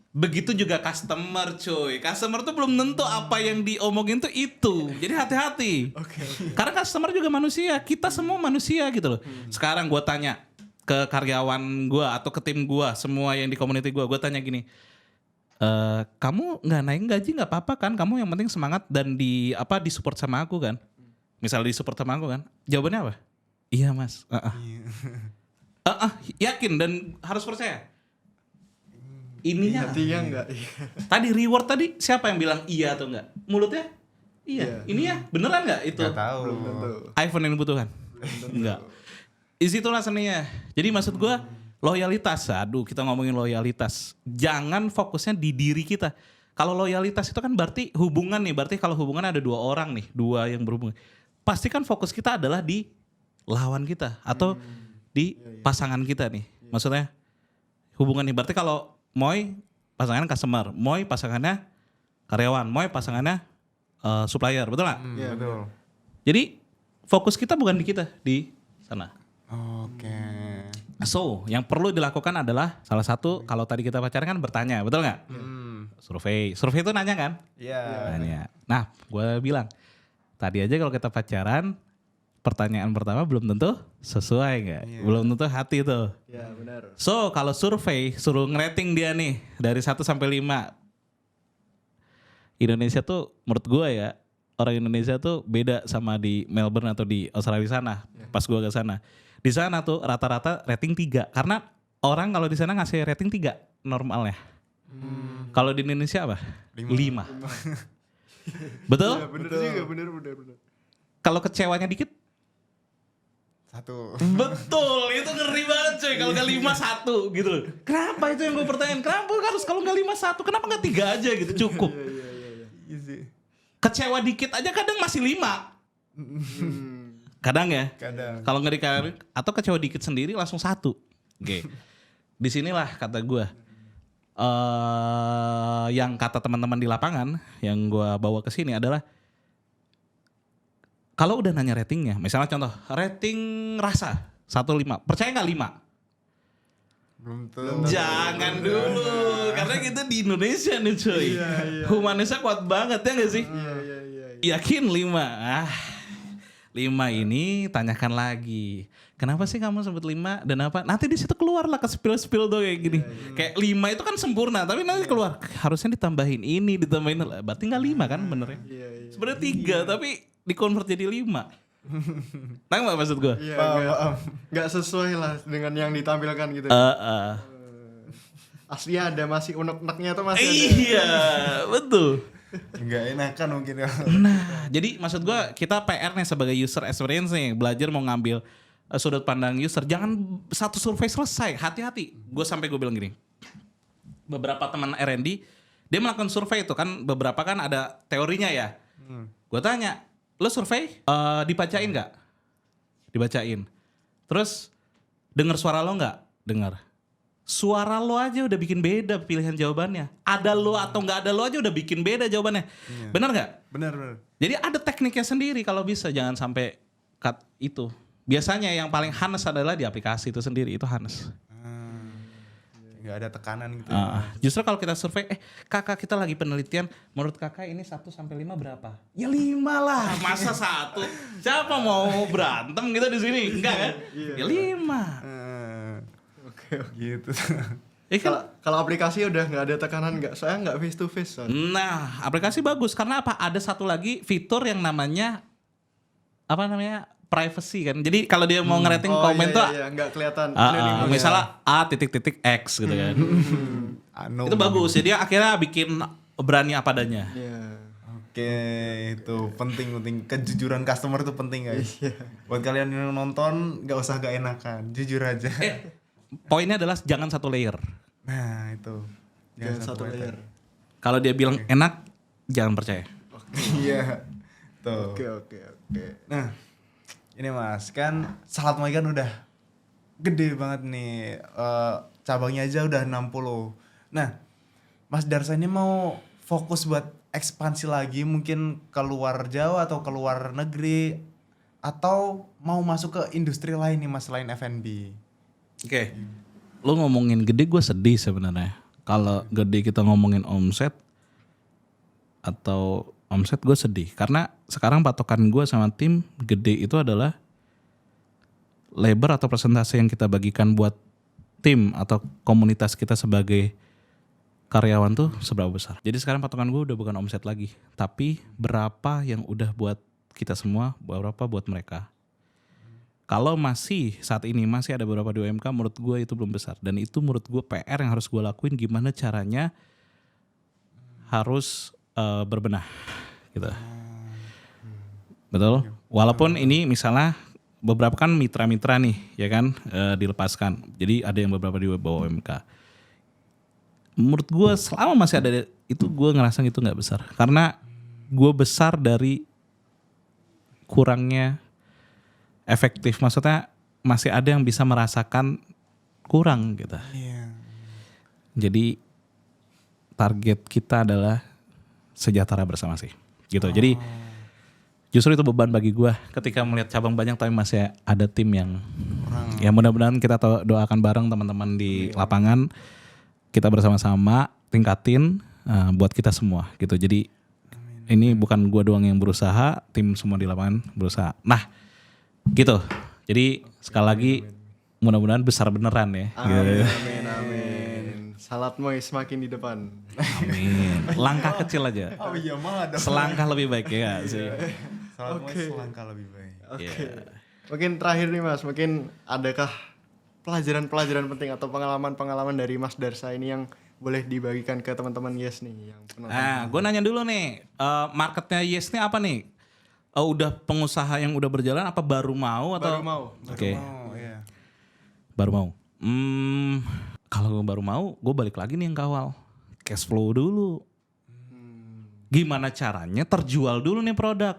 Begitu juga customer cuy. Customer tuh belum tentu apa yang diomongin tuh itu. Jadi hati-hati. Oke. Karena customer juga manusia. Kita semua manusia gitu loh. Sekarang gue tanya ke karyawan gue atau ke tim gue, semua yang di community gue tanya gini. kamu nggak naik gaji nggak apa-apa kan, kamu yang penting semangat dan di support sama aku kan. Misal di support sama aku kan, jawabannya apa? Iya mas. Yakin dan harus percaya. Ininya Hatinya enggak. tadi reward tadi siapa yang bilang iya atau enggak? Mulutnya? Iya. Ini ya beneran nggak itu? Gak tahu. iPhone yang dibutuhkan? Enggak. Disitulah seninya. Jadi maksud gue loyalitas. Aduh kita ngomongin loyalitas. Jangan fokusnya di diri kita. Kalau loyalitas itu kan berarti hubungan nih. Berarti kalau hubungan ada 2 orang nih. 2 yang berhubungan. Pasti kan fokus kita adalah di lawan kita. Atau di pasangan kita nih. Maksudnya hubungan nih. Berarti kalau Moy pasangannya customer. Moy pasangannya karyawan. Moy pasangannya supplier. Betul gak? Iya betul. Jadi fokus kita bukan di kita. Di sana. Oke. So, yang perlu dilakukan adalah salah satu kalau tadi kita pacaran kan bertanya, betul nggak? Survei itu nanya kan? Iya. Nanya. Nah, gue bilang tadi aja kalau kita pacaran, pertanyaan pertama belum tentu sesuai nggak? Belum tentu hati tuh. Ya benar. So, kalau survei suruh ngerating dia nih dari 1 sampai 5. Indonesia tuh menurut gue ya, orang Indonesia tuh beda sama di Melbourne atau di Australia sana. Pas gue ke sana. Di sana tuh rata-rata rating 3 karena orang kalau di sana ngasih rating 3 normalnya. Kalau di Indonesia apa? 5. Betul? Ya benar juga, benar. Kalau kecewanya dikit? 1. Betul, itu ngeri banget coy. Kalau nggak 5-1 gitu loh. Kenapa itu yang gue pertanyaan? Kenapa harus kalau nggak 5-1? Kenapa nggak 3 aja gitu? Cukup. Easy. Kecewa dikit aja kadang masih 5. Kadang ya. Kadang. Kalau nggak dikarir atau kecewa dikit sendiri langsung 1. Oke. Disinilah kata gue. Yang kata teman-teman di lapangan yang gue bawa ke sini adalah kalau udah nanya ratingnya, misalnya contoh rating rasa 1-5, percaya nggak 5? Belum tentu. Jangan dulu, karena kita di Indonesia nih cuy. Humanisnya kuat banget ya nggak sih? Yakin 5? 5 ini tanyakan lagi. Kenapa sih kamu sebut 5 dan apa? Nanti di situ keluarlah ke spill tuh kayak gini. Kayak 5 itu kan sempurna, tapi nanti keluar harusnya ditambahin ini, ditambahin berarti nggak 5 kan benernya? Sebenarnya 3 tapi dikonvert jadi 5. Tahu nggak maksud gue? Iya, nggak sesuai lah dengan yang ditampilkan gitu. Aslinya ada masih unek-uneknya tuh masih ada. Iya, betul. Enggak enakan mungkin ya. Nah, jadi maksud gue kita PR nih sebagai user experience nih, belajar mau ngambil sudut pandang user. Jangan satu survei selesai, hati-hati. Gue bilang gini, beberapa teman R&D, dia melakukan survei itu kan, beberapa kan ada teorinya ya. Gue tanya, lo survei dibacain gak? Dibacain. Terus dengar suara lo gak? Dengar. Suara lo aja udah bikin beda pilihan jawabannya. Ada lo atau nggak ada lo aja udah bikin beda jawabannya. Benar nggak? Benar. Jadi ada tekniknya sendiri kalau bisa, jangan sampai cut itu. Biasanya yang paling hanes adalah di aplikasi itu sendiri, itu hanes. Nggak ada tekanan gitu. Justru kalau kita survei, kakak kita lagi penelitian, menurut kakak ini 1-5 berapa? Ya 5 lah, masa 1? Siapa mau berantem gitu di sini? Enggak kan? Ya 5. Gitu. Kalau aplikasi udah nggak ada tekanan, nggak, saya nggak face to face. Nah, aplikasi bagus karena apa? Ada satu lagi fitur yang namanya privacy kan. Jadi kalau dia mau ngerating komen tuh nggak kelihatan. misalnya A.X gitu kan. Itu bagus. Jadi akhirnya bikin berani apa adanya. Oke, itu penting. Kejujuran customer itu penting guys. Buat kalian yang nonton, nggak usah gak enakan, jujur aja. Poinnya adalah jangan satu layer. Nah itu. Jangan satu layer. Kalau dia bilang enak, jangan percaya. Iya. Tuh. Oke. Nah, ini Mas, kan Salat Moy kan udah gede banget nih. Cabangnya aja udah 60. Nah, Mas Darsa ini mau fokus buat ekspansi lagi, mungkin keluar Jawa atau keluar negeri, atau mau masuk ke industri lain nih Mas, selain F&B? Oke. Lu ngomongin gede, gue sedih sebenarnya. Kalau gede kita ngomongin omset atau omset, gue sedih. Karena sekarang patokan gue sama tim gede itu adalah labor atau persentase yang kita bagikan buat tim atau komunitas kita sebagai karyawan tuh seberapa besar. Jadi sekarang patokan gue udah bukan omset lagi, tapi berapa yang udah buat kita semua, berapa buat mereka. Kalau masih saat ini masih ada beberapa di UMK, menurut gue itu belum besar. Dan itu menurut gue PR yang harus gue lakuin, gimana caranya harus berbenah gitu. Betul. Walaupun ini misalnya beberapa kan mitra-mitra nih, ya kan, dilepaskan. Jadi ada yang beberapa di bawah UMK. Menurut gue selama masih ada itu, gue ngerasa itu nggak besar. Karena gue besar dari kurangnya efektif, maksudnya masih ada yang bisa merasakan kurang gitu. Iya. Jadi target kita adalah sejahtera bersama sih, gitu. Jadi justru itu beban bagi gue ketika melihat cabang banyak tapi masih ada tim yang ya mudah-mudahan kita doakan bareng teman-teman di lapangan, kita bersama-sama tingkatin buat kita semua gitu. Jadi ini bukan gue doang yang berusaha, tim semua di lapangan berusaha. Nah, gitu. Jadi sekali lagi mudah-mudahan besar beneran ya. Amin. Salat Moy semakin di depan. Amin. Langkah kecil aja. Oh iya malah dong. Selangkah lebih baik ya sih. Selangkah lebih baik. Oke. Iya. Mungkin terakhir nih Mas, mungkin adakah pelajaran-pelajaran penting atau pengalaman-pengalaman dari Mas Darsa ini yang boleh dibagikan ke teman-teman Yes nih yang penonton? Gue nanya dulu nih, marketnya Yes nih apa nih? Udah pengusaha yang udah berjalan apa baru mau atau? Baru mau. Oke. Oh iya. Baru mau. Kalau baru mau, gue balik lagi nih yang kawal. Cash flow dulu. Gimana caranya terjual dulu nih produk.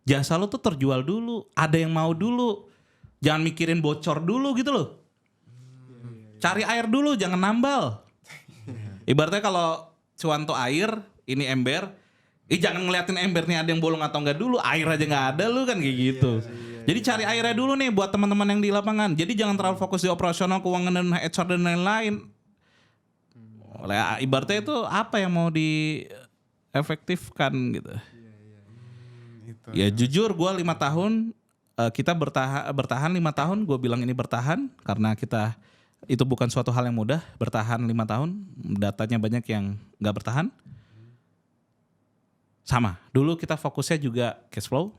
Jasa lo tuh terjual dulu. Ada yang mau dulu. Jangan mikirin bocor dulu gitu loh. Cari air dulu, jangan nambal. Ibaratnya kalau cuan tuh air, ini ember. Jangan ngeliatin embernya ada yang bolong atau enggak dulu. Air aja gak ada lu kan kayak gitu. Jadi cari airnya dulu nih buat teman-teman yang di lapangan. Jadi jangan terlalu fokus di operasional, keuangan dan HR dan lain-lain. Ibaratnya itu apa yang mau diefektifkan gitu. Ya jujur gue 5 tahun, kita bertahan 5 tahun. Gue bilang ini bertahan karena kita itu bukan suatu hal yang mudah. Bertahan 5 tahun, datanya banyak yang gak bertahan. Sama, dulu kita fokusnya juga cash flow.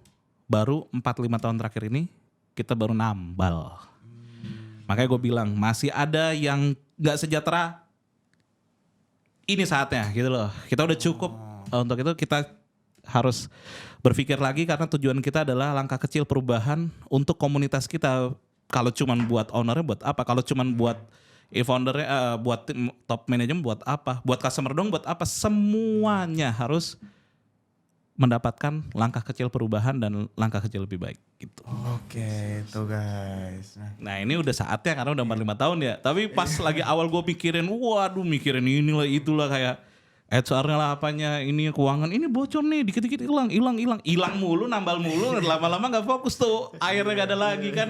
Baru 4-5 tahun terakhir ini kita baru nambal. Makanya gue bilang masih ada yang gak sejahtera. Ini saatnya gitu loh. Kita udah cukup untuk itu, kita harus berpikir lagi karena tujuan kita adalah langkah kecil perubahan untuk komunitas kita. Kalau cuman buat ownernya buat apa? Kalau cuman buat foundernya, buat tim top manajemen buat apa? Buat customer dong buat apa? Semuanya harus mendapatkan langkah kecil perubahan dan langkah kecil lebih baik gitu. Oke, itu guys. Nah ini udah saatnya karena udah 45 tahun ya. Tapi pas lagi awal gue mikirin, waduh mikirin inilah itulah kayak HR-nya lah apanya, ini keuangan, ini bocor nih, dikit-dikit hilang mulu, nambal mulu, lama-lama gak fokus tuh, airnya gak ada lagi kan,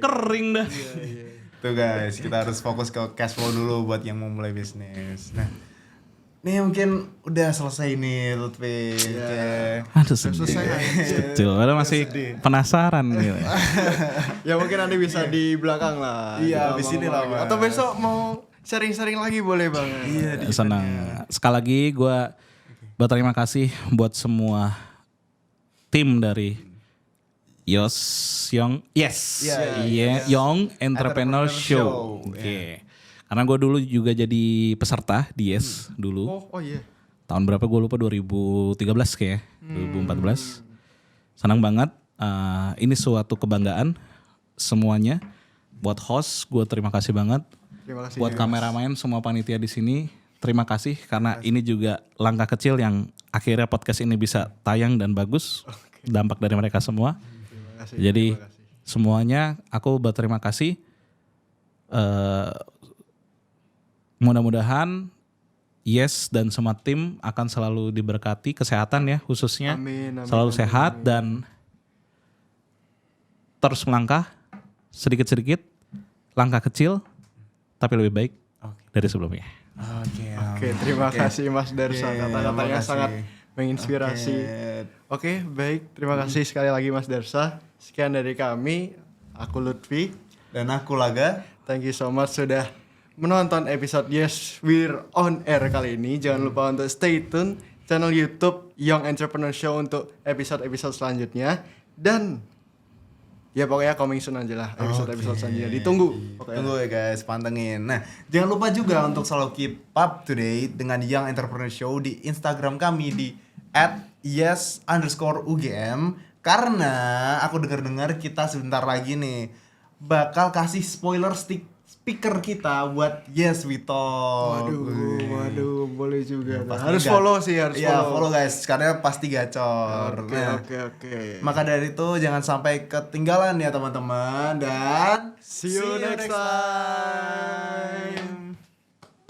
kering dah. Tuh guys, kita harus fokus ke cash flow dulu buat yang mau mulai bisnis. Nah, nih mungkin udah selesai nih Lutfi. Aduh sedih. Kecil, padahal masih penasaran gitu. Ya mungkin nanti bisa di belakang lah. Iya, Kita abis ini ngomong lah, lagi. Bang. Atau besok mau sharing-sharing lagi boleh banget. Iya, Senang. Sekali lagi gue berterima kasih buat semua tim dari Young Entrepreneur Show. Oke. Karena gue dulu juga jadi peserta di Yes dulu. Oh iya. Tahun berapa gue lupa, 2013 kayaknya, 2014. Senang banget. Ini suatu kebanggaan semuanya. Buat host gue terima kasih banget. Terima kasih. Buat kameramen semua panitia di sini terima kasih karena ini juga langkah kecil yang akhirnya podcast ini bisa tayang dan bagus. Dampak dari mereka semua. Terima kasih. Jadi Terima kasih. semuanya aku berterima kasih. Mudah-mudahan Yes dan semua tim akan selalu diberkati kesehatan ya khususnya. Amin, Selalu amin, sehat dan terus melangkah sedikit-sedikit, langkah kecil tapi lebih baik dari sebelumnya. Oke, terima kasih Mas Darsa. Kata-katanya makasih. sangat menginspirasi. Oke, baik. Terima kasih sekali lagi Mas Darsa. Sekian dari kami. Aku Lutfi. Dan aku Laga. Thank you so much sudah menonton episode Yes We're On Air kali ini. Jangan lupa untuk stay tune channel YouTube Young Entrepreneur Show untuk episode-episode selanjutnya. Dan ya pokoknya coming soon aja lah episode-episode selanjutnya. Ditunggu. Tunggu ya guys, pantengin. Nah, jangan lupa juga untuk selalu keep up to date dengan Young Entrepreneur Show di Instagram kami di @yes_UGM. Karena aku dengar-dengar kita sebentar lagi nih bakal kasih spoiler speaker kita buat Yes We Talk. Waduh, boleh juga. Pasti Harus follow sih, harus Iya, follow. follow guys, karena pasti gacor. Oke. Maka dari itu jangan sampai ketinggalan ya teman-teman dan See you next time.